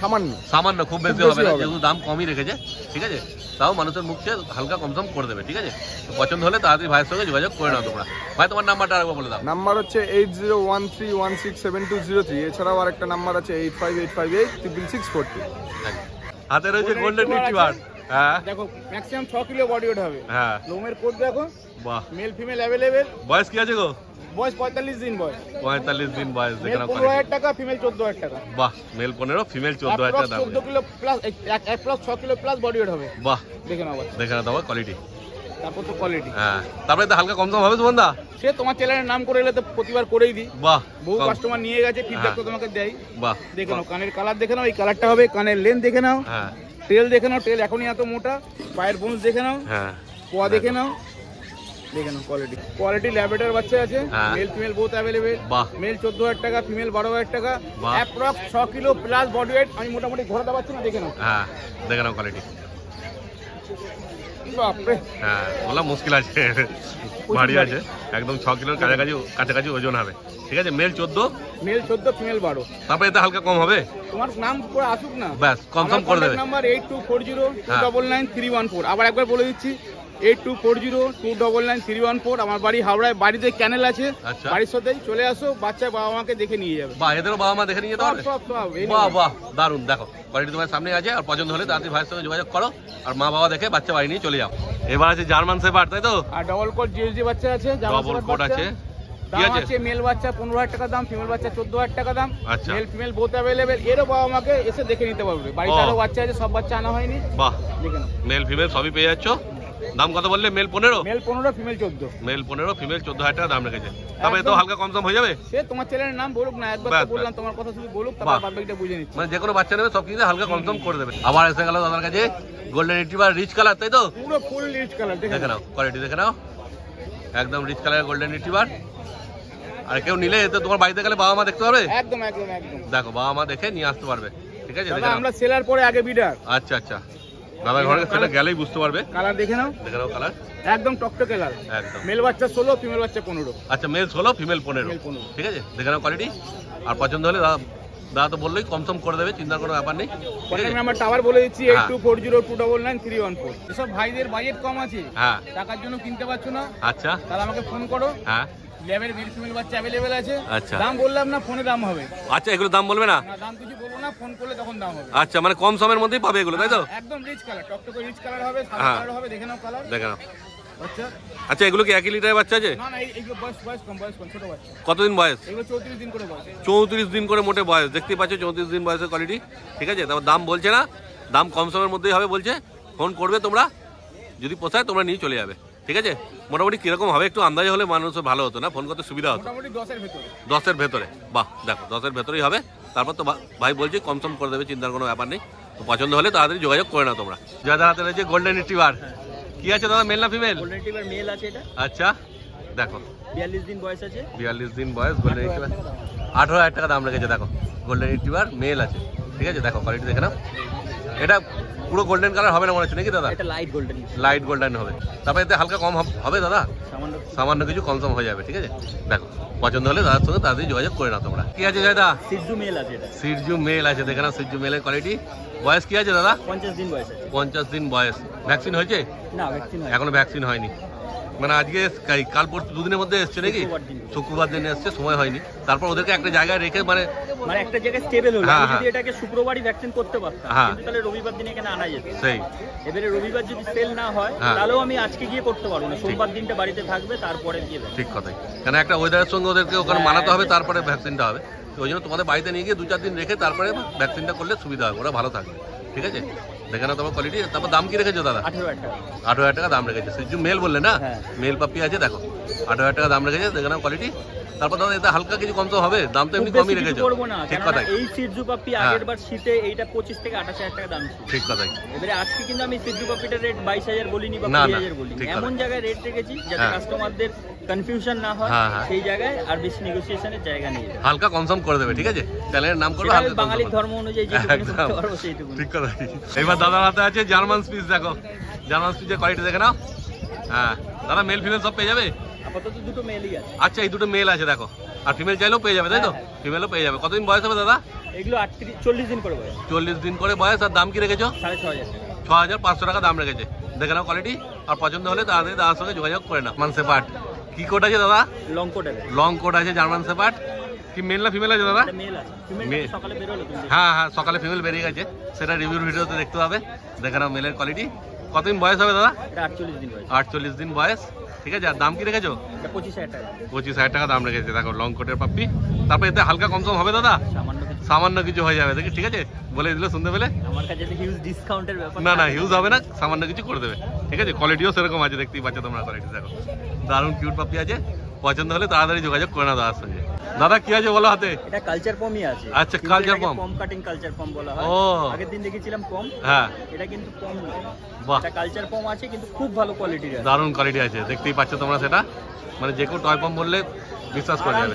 S2: সামান্য।
S1: সামান্য, খুব বেশি
S2: বেশি
S1: হবে না,
S2: হবে না।
S1: যেহেতু দাম কমই রেখেছে, ঠিক আছে। তাও মানুষের মুখে হালকা কম সম করে দেবে, ঠিক আছে। তো পছন্দ হলে তাড়াতাড়ি ভাইয়ের সঙ্গে যোগাযোগ করে নাও তোমরা। ভাই তোমার নাম্বারটা আরেকবার বলে দাও।
S2: নাম্বার হচ্ছে 8013167203। এছাড়াও আরেকটা নাম্বার আছে 8585866642।
S1: হাতে রয়েছে গোল্ডেন রিট্রিভার। হ্যাঁ,
S2: দেখো ম্যাক্সিমাম 6 কিলো বডি ওয়েট হবে।
S1: হ্যাঁ,
S2: লোমের কোট দেখো,
S1: বাহ।
S2: Male female available.
S1: বয়স কি আছে গো?
S2: বয়স 45 দিন বয়স।
S1: 45 দিন বয়স,
S2: মেল
S1: দেখে নাও
S2: 15,000 টাকা, ফিমেল 14,000 টাকা।
S1: বাহ, মেল 15, ফিমেল 14,000 টাকা দাম।
S2: 14 kilo plus 1 plus 6 kilo plus body weight হবে।
S1: বাহ,
S2: দেখে নাও বাচ্চা।
S1: দেখে নাও তোমার কোয়ালিটি।
S2: তারপর তো কোয়ালিটি।
S1: হ্যাঁ, তারপরে তো হালকা কম সম হবে সুমনদা?
S2: সে তোমার চ্যানেলের নাম করে এলে তো প্রতিবার করেই দিই।
S1: বাহ,
S2: বহু কাস্টমার নিয়ে গেছে, ফিডব্যাক তো
S1: হ্যাঁ।
S2: তোমাকে দেয়।
S1: বাহ,
S2: দেখে নাও কানের কালার দেখে নাও, এই কালারটা হবে, কানের লেন্থ দেখে নাও,
S1: হ্যাঁ
S2: টেল দেখে নাও, টেল এখনই এত মোটা, পায়ের বোনস দেখে নাও,
S1: হ্যাঁ,
S2: পোয়া দেখে নাও, দেখে নাও কোয়ালিটি ল্যাবেটার বাচ্চা আছে,
S1: হ্যাঁ।
S2: Mail female both available.
S1: বাহ,
S2: মেল 14,000 টাকা, ফিমেল 12,000 টাকা,
S1: বাহ।
S2: Approx 6 kilo plus body weight. আমি মোটামুটি ঘোরাতে পারছি না, দেখে নাও।
S1: হ্যাঁ, দেখে নাও কোয়ালিটি।
S2: বাপরে,
S1: হ্যাঁ, বললাম মুশকিল আছে, ভারী আছে, একদম 6 কিলোর কাছাকাছি ওজন হবে, ঠিক আছে। Male 14,
S2: male 14, female 12।
S1: তারপরে এতে হালকা কম হবে,
S2: তোমার নাম করে আসুক না,
S1: ব্যাস কনফার্ম করে দেবে।
S2: নাম্বার 8240299314। আবার একবার বলে দিচ্ছি, 8240299314। আমার বাড়ি হাওড়ায়, বাড়িতে ক্যানেল আছে,
S1: আচ্ছা।
S2: বাড়ির সাথেই চলে আসো, বাচ্চা বাবা মাকে দেখে নিয়ে যাবে।
S1: বাহ, এদেরও বাবা মা দেখে নিয়ে যেতে
S2: সব
S1: পারবে?
S2: সব সব এই
S1: বাহ
S2: নাও।
S1: বাহ, দারুণ। দেখো কোয়ালিটি তোমার সামনে আছে, আর পছন্দ হলে তাড়াতাড়ি ভাইয়ের সঙ্গে যোগাযোগ করো, আর মা বাবা দেখে বাচ্চা বাড়ি নিয়ে চলে যাও। এবার আছে জার্মান শেপার্ড, তাই তো?
S2: আর ডবল কোট জিএসডি বাচ্চা আছে,
S1: ডবল কোট আছে, কি
S2: দাম
S1: আছে?
S2: আছে মেল বাচ্চা 15,000 টাকা দাম, ফিমেল বাচ্চা 14,000 টাকা দাম।
S1: আচ্ছা।
S2: Mail female both available. এরও বাবা মাকে এসে দেখে নিতে পারবে, বাড়িতে
S1: ও।
S2: আরো বাচ্চা আছে, সব বাচ্চা আনা হয়নি,
S1: বাহ,
S2: দেখে নাও।
S1: মেল ফিমেল সবই পেয়ে যাচ্ছ। দাম কত বললে? Male 15,
S2: male 15, female 14।
S1: Male 15, female 14,000 টাকা দাম রেখেছে। তবে তো
S2: একদম।
S1: হালকা কম সম হয়ে যাবে,
S2: সে তোমার চ্যানেলের নাম বলুক না, একবার
S1: ব্যাস,
S2: তো বললাম, তোমার কথা শুধু বলুক,
S1: বাহ।
S2: তারপর বাদবাকিটা বুঝে নিচ্ছি।
S1: মানে যে কোনো বাচ্চা নেবে সব কিছু হালকা কম সম করে দেবে। আবার এসে গেল দাদার কাছে গোল্ডেন রিট্রিভার রিচ কালার, তাই তো?
S2: পুরো ফুল রিচ কালার, দেখে
S1: দেখে
S2: নাও।
S1: নাও কোয়ালিটি, দেখে নাও, একদম রিচ কালারের গোল্ডেন রিট্রিভার। আর কেউ নিলে এতে তোমার বাড়িতে গেলে বাবা মা দেখতে পারবে,
S2: একদম একদম একদম।
S1: দেখো বাবা মা দেখে নিয়ে আসতে পারবে, ঠিক আছে।
S2: দাদা
S1: দেখে নাও।
S2: আমরা সেলার পরে আগে বিডার।
S1: আচ্ছা আচ্ছা, দাদা ঘরে সেটা গেলেই বুঝতে পারবে।
S2: কালার দেখে নাও,
S1: দেখে নাও কালার,
S2: একদম টকটকে লাল।
S1: একদম।
S2: মেল বাচ্চা 16, ফিমেল বাচ্চা 15।
S1: আচ্ছা, মেল 16, ফিমেল 15,
S2: Female 15।
S1: ঠিক আছে। দেখে নাও কোয়ালিটি, আর পছন্দ হলে দাদা তো বললেই কম সম করে দেবে, চিন্তার কোনো ব্যাপার নেই, ঠিক আছে।
S2: কন্ট্যাক্ট নাম্বার টাওয়ার বলে দিচ্ছি,
S1: হ্যাঁ।
S2: 8240299314। এসব ভাইদের বাজেট কম আছে,
S1: হ্যাঁ,
S2: টাকার জন্য কিনতে পারছো না,
S1: আচ্ছা,
S2: তাহলে আমাকে ফোন করো।
S1: হ্যাঁ,
S2: ল্যাবের মেল ফিমেল বাচ্চা অ্যাভেলেবেল আছে।
S1: আচ্ছা।
S2: দাম বললাম না, ফোনে দাম হবে
S1: আচ্ছা। এগুলো দাম বলবে না?
S2: না, দাম কিছু বলবো না, ফোন করলে তখন দাম হবে।
S1: আচ্ছা, মানে কম সমের মধ্যেই পাবে এগুলো, তাই তো?
S2: একদম রিচ কালার, টকটকে রিচ কালার হবে, সাদা
S1: হ্যাঁ।
S2: কালার হবে, দেখে নাও কালার।
S1: দেখে নাও।
S2: আচ্ছা
S1: আচ্ছা, এগুলো কি 1 লিটারের বাচ্চা আছে?
S2: না না, এইগুলো বয়স কম, ছোট বাচ্চা।
S1: কতদিন বয়স?
S2: এগুলো 34 দিন করে বয়স।
S1: 34 দিন করে মোটে বয়স, দেখতেই পাচ্ছ 34 দিন বয়সের কোয়ালিটি, ঠিক আছে। তারপর দাম বলছে না, দাম কম সমের মধ্যেই হবে বলছে। ফোন করবে তোমরা, যদি পোষায় তোমরা নিয়ে চলে যাবে, ঠিক আছে? মোটামুটি কিরকম হবে একটু আন্দাজে হলে মানুষের ভালো হতো না, ফোন করতে সুবিধা হতো।
S2: মোটামুটি 10-এর ভেতরে।
S1: 10-এর ভেতরে, বাহ দেখো 10-এর ভেতরেই হবে। তারপর তো ভাই বলছি কম সম করে দেবে, চিন্তার কোনো ব্যাপার নেই। তো পছন্দ হলে তাড়াতাড়ি যোগাযোগ করে নাও তোমরা। যাদের হাতে রয়েছে গোল্ডেন রিট্রিভার, কি আছে দাদা, মেল না ফিমেল?
S2: গোল্ডেন রিট্রিভার মেল আছে এটা।
S1: আচ্ছা দেখো
S2: 42 দিন বয়স আছে।
S1: 42 দিন বয়স, গোল্ডেন রিট্রিভার 18,000 টাকা দাম রেখেছে। দেখো গোল্ডেন রিট্রিভার মেল আছে, ঠিক আছে? দেখো কোয়ালিটি দেখে নাও। এটা পুরো গোল্ডেন কালার হবে না মনে হচ্ছে নাকি দাদা?
S2: এটা লাইট গোল্ডেন।
S1: লাইট গোল্ডেন হবে, তারপরে এতে হালকা কম হবে দাদা, সামান্য কিছু কম সম হয়ে যাবে, ঠিক আছে? দেখো পছন্দ হলে দাদার সঙ্গে তাড়াতাড়ি যোগাযোগ করে নাও তোমরা। কি আছে দাদা?
S2: সিজু মেল আছে এটা।
S1: সিজু মেল আছে, দেখে নাও সিজু মেলের কোয়ালিটি। বয়স কি আছে দাদা?
S2: 50 দিন বয়স আছে।
S1: 50 দিন বয়স। ভ্যাকসিন হয়েছে?
S2: না ভ্যাকসিন হয়নি
S1: এখনো ভ্যাকসিন হয়নি, মানে আজকে কাল পরশু দুদিনের মধ্যে এসছে নাকি? শুক্রবার দিনে এসছে, সময় হয়নি। তারপর ওদেরকে একটা জায়গায় রেখে মানে
S2: একটা জায়গায় স্টেবল হলো। আমি যদি এটাকে শুক্রবারই ভ্যাকসিন করতে পারতাম, কিন্তু তাহলে রবিবার দিন এখানে আনা যেত।
S1: সেই
S2: এবারে রবিবার যদি সেল না হয় তাহলেও আমি আজকে গিয়ে করতে পারবো না, সোমবার দিনটা বাড়িতে থাকবে, তারপরে গিয়ে দেবো।
S1: ঠিক কথাই, কেন একটা ওয়েদারের সঙ্গে ওদেরকে ওখানে মানাতে হবে, তারপরে ভ্যাকসিনটা হবে। তো ওই জন্য তোমাদের বাড়িতে নিয়ে গিয়ে 2-4 দিন রেখে তারপরে ভ্যাকসিনটা করলে সুবিধা হবে, ওরা ভালো থাকবে, ঠিক আছে? দেখে নাও তোমার কোয়ালিটি। তারপর দাম কি রেখেছো দাদা? 18,000 টাকা দাম রেখেছে। সিজু মেল বললে না? মেল পাপ্পি আছে, দেখো 18,000 টাকা দাম রেখেছে, দেখে নাও কোয়ালিটি। তারপর দাদা এটা হালকা কিছু কম তো হবে, দাম তো এমনি কমই রেখেছো। ঠিক কথাই,
S2: এই সিজু পাপ্পি আগের বার শীতে এইটা 25 থেকে 28,000 টাকা দাম ছিল।
S1: ঠিক কথাই।
S2: এবারে আজকে কিন্তু আমি সিজু পাপ্পিটার রেট 22,000 বলিনি বা 20,000 বলিনি, এমন জায়গায় রেট রেখেছি যাতে কাস্টমারদের কনফিউশন না হয়, সেই জায়গায় আর বেশি নেগোসিয়েশনের জায়গা নেই।
S1: হালকা কনসাম করে দেবে, ঠিক আছে? চ্যানেলের নাম করবে হালকা,
S2: বাঙালির ধর্ম অনুযায়ী যেটুকু করতে পারবো সেইটুকু।
S1: ঠিক কথা। এবার দাদার হাতে আছে জার্মান স্পিচ, দেখো জার্মান স্পিচের কোয়ালিটি দেখে নাও। হ্যাঁ দাদা, মেল ফিমেল সব পেয়ে যাবে?
S2: আপাতত দুটো মেলই আছে।
S1: আচ্ছা এই দুটো মেল আছে, দেখো। আর ফিমেল চাইলেও পেয়ে যাবে, তাই তো? ফিমেলও পেয়ে যাবে। কতদিন বয়স হবে দাদা?
S2: এগুলো 40 দিন করে বয়স।
S1: 40 দিন করে বয়স। আর দাম কি রেখেছো?
S2: 6,500
S1: 6,500 টাকা দাম রেখেছে। দেখে নাও কোয়ালিটি। আর পছন্দ হলে তাড়াতাড়ি দাদার সঙ্গে যোগাযোগ করে নাও। জার্মান শেপার্ড কি কোট আছে দাদা?
S2: লং কোট আছে।
S1: লং কোট আছে জার্মান শেপার্ড। কি মেল না ফিমেল আছে দাদা?
S2: মেল আছে। ফিমেল সকালে বের হলো তুমি।
S1: হ্যাঁ হ্যাঁ, সকালে ফিমেল বেরিয়ে গেছে, সেটা রিভিউর ভিডিওতে দেখতে হবে। দেখে নাও মেলের কোয়ালিটি। কতদিন বয়স হবে দাদা?
S2: এটা 48 দিন বয়স।
S1: 48 দিন বয়স, ঠিক আছে? আর দাম কি রেখেছো?
S2: এটা 25,000 টাকা।
S1: 25,000 টাকা দাম রেখেছে। দেখো লং কোটের পাপ্পি। তারপর এতে হালকা কম সম হবে দাদা? সামান্য কিছু হয়ে যাবে, দেখি, ঠিক আছে? বলে দিলে শুনতে পেলে।
S2: আমার কাছে হিউজ ডিসকাউন্টের ব্যাপার
S1: না না, হিউজ হবে না, সামান্য কিছু করে দেবে, ঠিক আছে? কোয়ালিটিও সেরকম আছে, দেখতেই পাচ্ছ তোমরা কোয়ালিটি। দেখো দারুণ কিউট পাপ্পি আছে, পছন্দ হলে তাড়াতাড়ি যোগাযোগ করে নাও দাদার সঙ্গে। দাদা কি আছে বলো হাতে?
S2: এটা কালচার পমই আছে।
S1: আচ্ছা কালচার পম,
S2: পম কাটিং কালচার পম বলা হয়। আগের দিন দেখেছিলাম পম, হ্যাঁ এটা কিন্তু পম নয়। বাহ, এটা কালচার পম আছে, কিন্তু খুব ভালো কোয়ালিটির আছে,
S1: দারুণ কোয়ালিটি আছে, দেখতেই পাচ্ছ তোমরা সেটা। মানে যে কেউ টয় পম বললে বিশ্বাস করা যাবে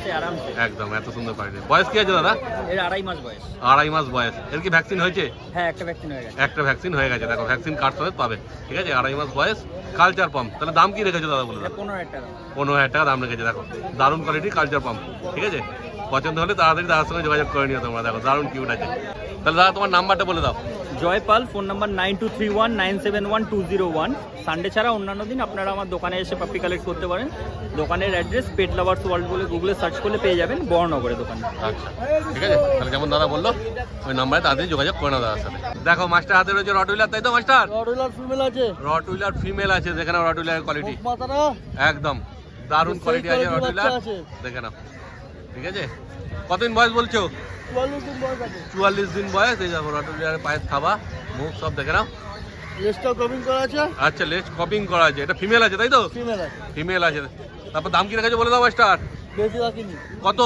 S1: একদম, এত সুন্দর কোয়ালিটি। বয়স কি আছে দাদা?
S2: এর 2.5 মাস বয়স।
S1: 2.5 মাস বয়স। এর কি ভ্যাকসিন হয়েছে?
S2: হ্যাঁ একটা ভ্যাকসিন হয়ে গেছে।
S1: একটা ভ্যাকসিন হয়ে গেছে, দেখো ভ্যাকসিন কার্ড সমেত পাবে, ঠিক আছে? 2.5 মাস বয়স, কালচার পাম্প। তাহলে দাম কি রেখেছো দাদা বলে?
S2: 15,000 টাকা।
S1: 15,000 টাকা দাম রেখেছে। দেখো দারুণ কোয়ালিটি কালচার পাম্প, ঠিক আছে? পছন্দ হলে তাড়াতাড়ি তার সঙ্গে যোগাযোগ করে নিও তোমরা। দেখো দারুণ কিউট আছে। তাহলে দাদা তোমার নাম্বারটা বলে দাও।
S2: Jaipal, phone number 9231971201। সানডে ছাড়া অন্যান্য দিন আপনারা আমার দোকানে এসে পাপ্পি কালেক্ট করতে পারেন। দোকানের অ্যাড্রেস পেট লাভার্স ওয়ার্ল্ড বলে গুগলে সার্চ করলে পেয়ে যাবেন, বড়নগরে দোকান।
S1: আচ্ছা ঠিক আছে, তাহলে যেমন দাদা বললো ওই নাম্বারে তাড়াতাড়ি যোগাযোগ করে নাও দাদার সাথে। দেখো মাস্টার হাতে রয়েছে রটউইলার, তাই তো মাস্টার?
S3: রটউইলার ফিমেল আছে।
S1: রটউইলার ফিমেল আছে, দেখে নাও রটউইলারের কোয়ালিটি একদম দারুণ কোয়ালিটি আছে রটউইলার, দেখে নাও, ঠিক আছে? কতদিন বয়স বলছো? 44 দিন বয়স। এই দেখো রটউইলারের পায়ের থাবা, মুখ সব দেখে নাও।
S3: লেজটা কপিং করা আছে।
S1: আচ্ছা লেজ কপিং করা আছে, এটা ফিমেল আছে তাই তো?
S3: ফিমেল আছে।
S1: ফিমেল আছে। তারপর দাম কি রেখেছো বলে দাও মাস্টার?
S3: বেশি রাখিনি।
S1: কত?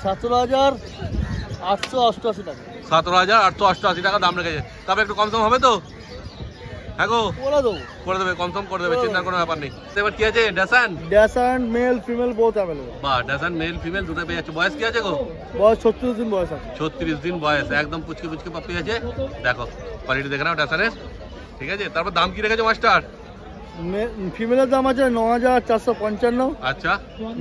S3: 17,888 টাকা।
S1: 17,888 টাকা দাম রেখেছে। তারপর একটু কম সম হবে তো? হ্যাঁ গো করে দেবে, কনফার্ম করে দেবে, চিন্তার কোনো ব্যাপার নেই। এবার কি আছে? ড্যাসান।
S3: ড্যাসান মেল ফিমেল বোথ अवेलेबल।
S1: বাহ, ড্যাসান মেল ফিমেল দুটো পেয়ে যাচ্ছে। বয়স কি আছে গো?
S3: বয়স 36 দিন বয়স আছে।
S1: 36 দিন বয়স, একদম পুচকে পুচকে পাপ্পি আছে। দেখো কোয়ালিটি দেখে নাও ড্যাসানের, ঠিক আছে? তারপর দাম কি রেখেছে মাস্টার?
S3: ফিমেলের দাম আছে 9,455।
S1: আচ্ছা,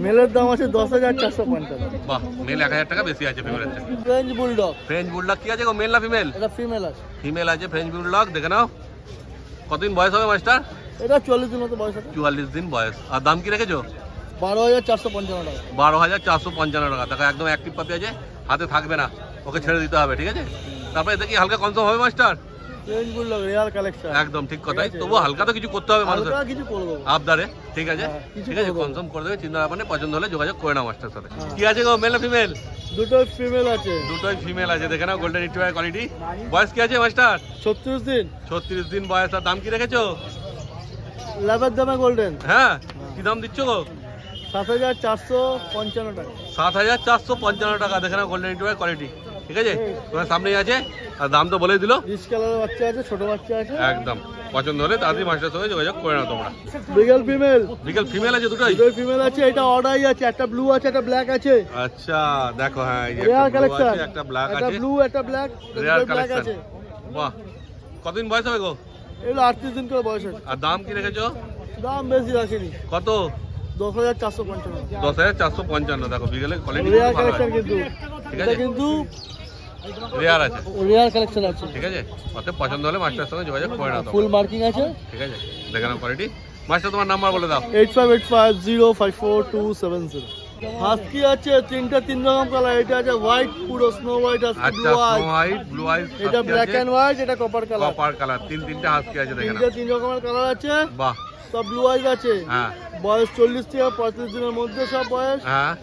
S3: মেলের দাম আছে 10,455।
S1: বাহ, মেল 1,000 টাকা বেশি আছে ফিমেলের থেকে।
S3: French bulldog.
S1: ফ্রেঞ্চ বুলডগ কি আছে গো? মেল না ফিমেল?
S3: এটা ফিমেল আছে।
S1: ফিমেল আছে ফ্রেঞ্চ বুলডগ, দেখে নাও। কতদিন বয়স হবে মাস্টার?
S3: এটা 40 দিন মতো বয়স আছে।
S1: 44 দিন বয়স। আর দাম কি রেখেছো?
S3: 12,455 টাকা।
S1: 12,455 টাকা। দেখো একদম অ্যাক্টিভ পাপি আছে, হাতে থাকবে না, ওকে ছেড়ে দিতে হবে, ঠিক আছে? তারপরে এতে কি হালকা কনসাম হবে master?
S3: French bulldog Real collection.
S1: একদম ঠিক কথাই, তবু হালকা তো কিছু করতে হবে মানুষের,
S3: হালকা কিছু করব
S1: আবদারে, ঠিক আছে? ঠিক আছে, কনসাম করে দেবে, চিন্তা ব্যাপার নেই। পছন্দ হলে যোগাযোগ করে নাও মাস্টার সাথে। কি আছে গো? মেল না ফিমেল?
S3: দুটোই ফিমেল আছে।
S1: দুটোই ফিমেল আছে, দেখে নাও গোল্ডেন রিট্রিভার কোয়ালিটি। বয়স কি আছে মাস্টার?
S3: 36 দিন।
S1: 36 দিন বয়স। আর দাম কি রেখেছো?
S3: ল্যাবের দামে গোল্ডেন।
S1: হ্যাঁ, কি দাম দিচ্ছ গো?
S3: 7,455 টাকা।
S1: 7,455 টাকা। দেখে নাও গোল্ডেন রিট্রিভার কোয়ালিটি, ঠিক আছে? তোমার সামনেই আছে, আর দাম তো বলে দিল।
S3: রিচ কালারের বাচ্চা আছে, ছোট বাচ্চা আছে।
S1: একদম পছন্দ হলে তাড়াতাড়ি মাস্টার সঙ্গে যোগাযোগ করে নাও তোমরা।
S3: Beagle female.
S1: বিগল ফিমেল আছে দুটোই?
S3: দুটোই ফিমেল আছে, এটা অর্ডারই আছে, একটা ব্লু আছে, একটা ব্ল্যাক আছে।
S1: আচ্ছা দেখো, হ্যাঁ এই যে
S3: রেয়ার
S1: একটা ব্লু
S3: কালেকশন,
S1: আছে, একটা ব্ল্যাক আছে।
S3: একটা ব্লু, একটা ব্ল্যাক,
S1: রেয়ার
S3: ব্ল্যাক
S1: কালেকশন।
S3: আছে।
S1: বাহ, কতদিন বয়স হবে গো?
S3: এগুলো 38 দিন করে বয়স আছে।
S1: আর দাম কি রেখেছো?
S3: দাম বেশি রাখিনি।
S1: কত?
S3: 10,455।
S1: 10,455। দেখো বিগলের কোয়ালিটি
S3: রেয়ার
S1: ভালো
S3: কালেকশন
S1: আছে,
S3: কিন্তু,
S1: ঠিক
S3: এটা
S1: আছে?
S3: কিন্তু
S1: রেয়ার আছে,
S3: রেয়ার কালেকশন আছে।
S1: ঠিক আছে? অতএব পছন্দ হলে মাস্টার সঙ্গে যোগাযোগ করে নাও
S3: ফুল
S1: তোমরা,
S3: মার্কিং আছে।
S1: ঠিক আছে? দেখে নাও কোয়ালিটি। মাস্টার তোমার নাম্বার বলে দাও।
S3: 8585054270। হাস্কি আছে তিনটা, তিন রকম কালার। এটা আছে হোয়াইট, পুরো স্নো হোয়াইট আছে,
S1: আচ্ছা,
S3: blue eye,
S1: snow white, blue eye,
S3: এটা ব্ল্যাক এন্ড হোয়াইট, এটা কপার কালার।
S1: Copper colour. তিনটা হাস্কি আছে, দেখে নাও।
S3: তিনটা তিন রকমের কালার আছে।
S1: বাহ,
S3: সব ব্লু আইজ আছে।
S1: হ্যাঁ
S3: বয়স 40 থেকে 35 দিনের মধ্যে সব বয়স।
S1: হ্যাঁ।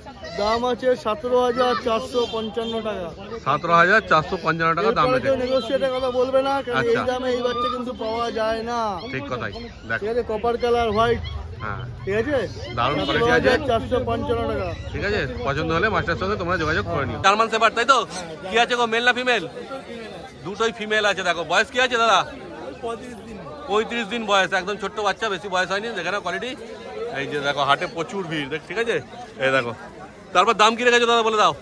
S3: দাম আছে 17,455 টাকা।
S1: 17,455 টাকা দাম রেখে।
S3: নেগোশিয়েটের কথা বলবে না, কারণ এই
S1: আচ্ছা।
S3: দামে এই বাচ্চা কিন্তু পাওয়া যায় না।
S1: ঠিক কথাই। দেখো,
S3: ঠিক আছে, কপার কালার হোয়াইট,
S1: হ্যাঁ
S3: ঠিক আছে,
S1: দারুণ কোয়ালিটি আছে,
S3: 17,455 টাকা।
S1: ঠিক আছে? পছন্দ হলে মাস্টার সঙ্গে তোমরা যোগাযোগ করে নিও। জার্মান শেপার্ড, তাই তো? কি আছে গো, মেল না ফিমেল? দুটোই ফিমেল আছে। দেখো বয়স কি আছে দাদা? 35 দিন বয়স, একদম ছোট্ট বাচ্চা, বেশি বয়স হয়নি। দেখে নাও কোয়ালিটি। এই যে দেখো, হাটে প্রচুর ভিড়, ঠিক আছে? এই দেখো। তারপর দাম কি রেখেছো দাদা বলে দাও?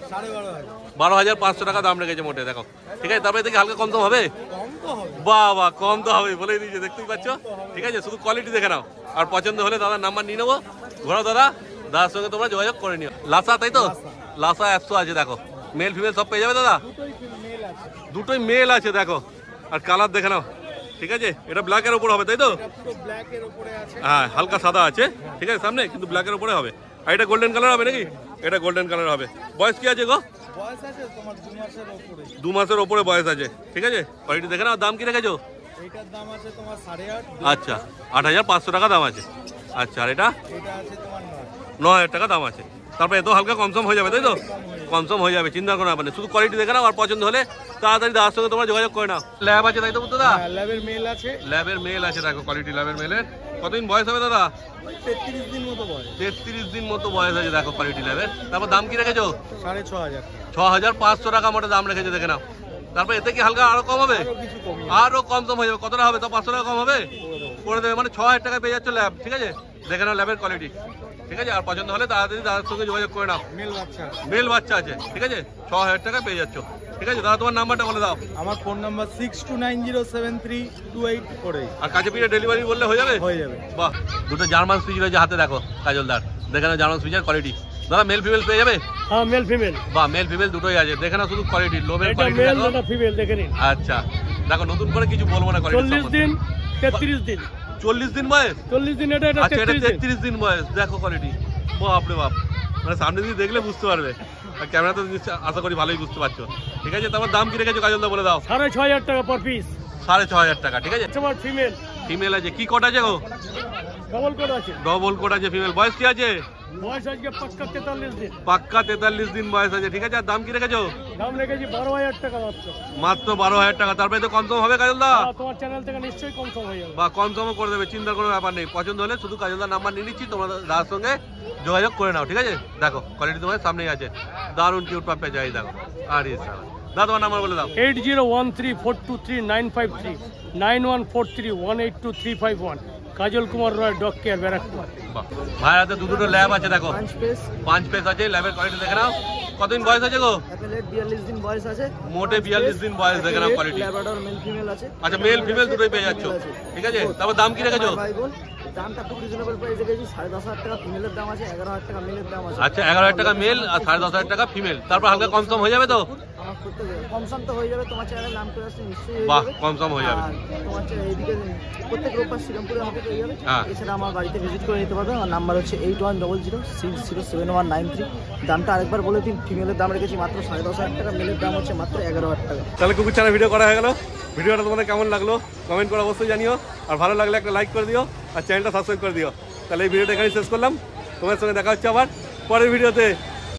S1: 12,500 টাকা দাম রেখেছে মোটে। দেখো, ঠিক আছে? তারপরে দেখি হালকা কম তো হবে? বাহ বাহ, কম তো হবে, বলেই দিয়েছে, দেখতেই পাচ্ছ, ঠিক আছে? শুধু কোয়ালিটি দেখে নাও, আর পছন্দ হলে দাদার নাম্বার নিয়ে নেবো। ঘোরাও দাদা, দাদার সঙ্গে তোমরা যোগাযোগ করে নিও। লাসা, তাই তো? লাসা 100 আছে। দেখো মেল ফিমেল সব পেয়ে যাবে দাদা? দুটোই মেল আছে। দেখো, আর কালার দেখে নাও, ঠিক আছে? এটা ব্ল্যাকের ওপর হবে, তাই তো? হ্যাঁ, হালকা সাদা আছে, ঠিক আছে সামনে, কিন্তু ব্ল্যাকের ওপরে হবে। আর এটা গোল্ডেন কালার হবে নাকি? এটা গোল্ডেন কালার হবে। বয়স কি আছে গো?
S3: বয়স আছে তোমার 2 মাসের উপরে।
S1: 2 মাসের ওপরে বয়স আছে, ঠিক আছে? কোয়ালিটি দেখে নাও। দাম কি রেখেছো?
S3: এটার দাম আছে তোমার 8,500।
S1: আচ্ছা, 8,500 টাকা দাম আছে। আচ্ছা, আর এটা?
S3: এটা আছে তোমার
S1: 9,000 টাকা দাম আছে। তারপরে এত হালকা কমসম হয়ে যাবে, তাই তো? কমসম হয়ে যাবে, চিন্তা করো না। মানে শুধু কোয়ালিটি দেখে নাও, আর পছন্দ হলে তাড়াতাড়ি দাদার সঙ্গে তোমরা যোগাযোগ করে নাও। ল্যাব আছে, তাই তো দাদা?
S3: ল্যাবের মেল আছে।
S1: ল্যাবের মেল আছে। দেখো কোয়ালিটি ল্যাবের মেলের। কতদিন বয়স হবে দাদা?
S3: 33 দিন মতো বয়স।
S1: 33 দিন মতো বয়স আছে। দেখো কোয়ালিটি ল্যাবের। তারপর দাম কি রেখেছো?
S3: 6,500।
S1: 6,500 টাকা মোটে দাম রেখেছে, দেখে নাও। তারপর এতে কি হালকা আরো কম হবে?
S3: কিছু কমই
S1: আরো কমসম হয়ে যাবে। কতটা হবে? তো 500 টাকা কম হবে, করে দেবে। মানে 6,000 টাকায় পেয়ে যাচ্ছ ল্যাব, ঠিক আছে? দেখে নাও ল্যাবের কোয়ালিটি, ঠিক আছে? আর পছন্দ হলে তাড়াতাড়ি দাদার সঙ্গে যোগাযোগ করে নাও।
S3: মেল বাচ্চা।
S1: মেল বাচ্চা আছে, ঠিক আছে? 6,000 টাকায় পেয়ে যাচ্ছ, ঠিক আছে? দাদা তোমার নাম্বারটা বলে দাও।
S3: আমার ফোন নাম্বার 6290732848।
S1: আর কাছে পিঠে ডেলিভারি বললে হয়ে যাবে?
S3: হয়ে যাবে।
S1: বাহ, দুটো জার্মান স্পিচ রয়েছে হাতে। দেখো কাজলদার, দেখে নাও জার্মান স্পিচের কোয়ালিটি। দাদা মেল ফিমেল পেয়ে যাবে?
S3: হ্যাঁ, মেল ফিমেল।
S1: বাহ, মেল ফিমেল দুটোই আছে। দেখে নাও শুধু কোয়ালিটি, লোমের
S3: এটা
S1: কোয়ালিটি
S3: মেল
S1: দেখো।
S3: না ফিমেল দেখে নিন।
S1: আচ্ছা, দেখো নতুন করে কিছু বলবো না।
S3: 40 দিন 33 দিন।
S1: 40 দিন বয়স?
S3: 40 দিন এটা, এটা
S1: আচ্ছা, এটা
S3: 33 দিন।
S1: 33 দিন বয়স। দেখো কোয়ালিটি, বাপরে বাপ। মানে সামনে দিয়ে দেখলে বুঝতে পারবে, আর ক্যামেরা তো আশা করি ভালোই বুঝতে পারছো, ঠিক আছে? তারপর দাম কি রেখেছো কাজলদা বলে দাও?
S3: 6,500 টাকা পার পিস।
S1: 6,500 টাকা, ঠিক আছে?
S3: তোমার ফিমেল।
S1: ফিমেল আছে। কি কোট আছে গো?
S3: ডবল কোড আছে।
S1: ডবল কোট আছে ফিমেল। বয়স কি আছে?
S3: বয়স আজকে পাক্কা 43 দিন।
S1: পাক্কা 43 দিন বয়স আছে, ঠিক আছে? আর দাম কি রেখেছো?
S3: দাম রেখেছি 12,000 টাকা মাত্র।
S1: মাত্র 12,000 টাকা। তারপরে তো কম হবে কাজলদা?
S3: তোমার চ্যানেল থেকে নিশ্চয়ই কম হয়ে যাবে।
S1: বা কম সমও করে দেবে, চিন্তার কোনো ব্যাপার নেই। পছন্দ হলে শুধু কাজলদার নাম্বার নিয়ে নিচ্ছি, তোমরা দাদার সঙ্গে যোগাযোগ করে নাও, ঠিক আছে? দেখো কোয়ালিটি তোমার সামনেই আছে, দারুণ কিউট পাপ্পে যাই। দেখো, আর দাদা তোমার নাম্বার বলে দাও।
S3: 8013423953 9143182351। কাজল কুমার রয়, ডগ কেয়ার, ব্যারাকপুর।
S1: ভাইয়ের হাতে দুটো ল্যাব আছে। দেখো 5 পেস আছে। ল্যাবের কোয়ালিটি দেখে নাও। কতদিন বয়স আছে গো?
S3: 42 দিন বয়স আছে।
S1: মোটে 42 দিন বয়স, দেখে নাও কোয়ালিটি।
S3: ল্যাব্রাডর মেল ফিমেল আছে।
S1: আচ্ছা, মেল ফিমেল দুটোই পেয়ে যাচ্ছ, ঠিক আছে? তারপর দাম কি রেখেছো?
S3: ভাই বোন, দামটা খুব রিজনেবল প্রাইসে গেছি। 10,500 টাকা ফিমেলের দাম আছে, 11,000 টাকা মেলের দাম আছে।
S1: আচ্ছা, 11,000 টাকা মেল আর 10,500 টাকা ফিমেল। তারপর হালকা কমসম হয়ে যাবে তো?
S3: আমার করতে কমসম তো হয়ে যাবে। তোমার চ্যানেলের নাম করে আসলে নিশ্চয়ই হয়ে
S1: বাহ,
S3: যাবে।
S1: কমসম হয়ে যাবে।
S3: আর তোমার এইদিকে প্রত্যেক রোববার শ্রীরামপুরে আমাকে পেয়ে যাবে।
S1: হ্যাঁ।
S3: এছাড়া আমার বাড়িতে ভিজিট করে নিতে পারবে। আমার নাম্বার হচ্ছে 8100607193। দামটা আরেকবার বলে দিন। ফিমেলের দাম রেখেছি মাত্র 10,500 টাকা, মেলের দাম হচ্ছে মাত্র 11,000 টাকা।
S1: তাহলে কুকুর ছানা ভিডিও করা হয়ে গেল। ভিডিওটা তোমাদের কেমন লাগলো কমেন্ট করে অবশ্যই জানিও, আর ভালো লাগলে একটা লাইক করে দিও, আর চ্যানেলটা সাবস্ক্রাইব করে দিও। তাহলে এই ভিডিওটা এখানেই শেষ করলাম। তোমার সঙ্গে দেখা হচ্ছে আবার পরের ভিডিওতে।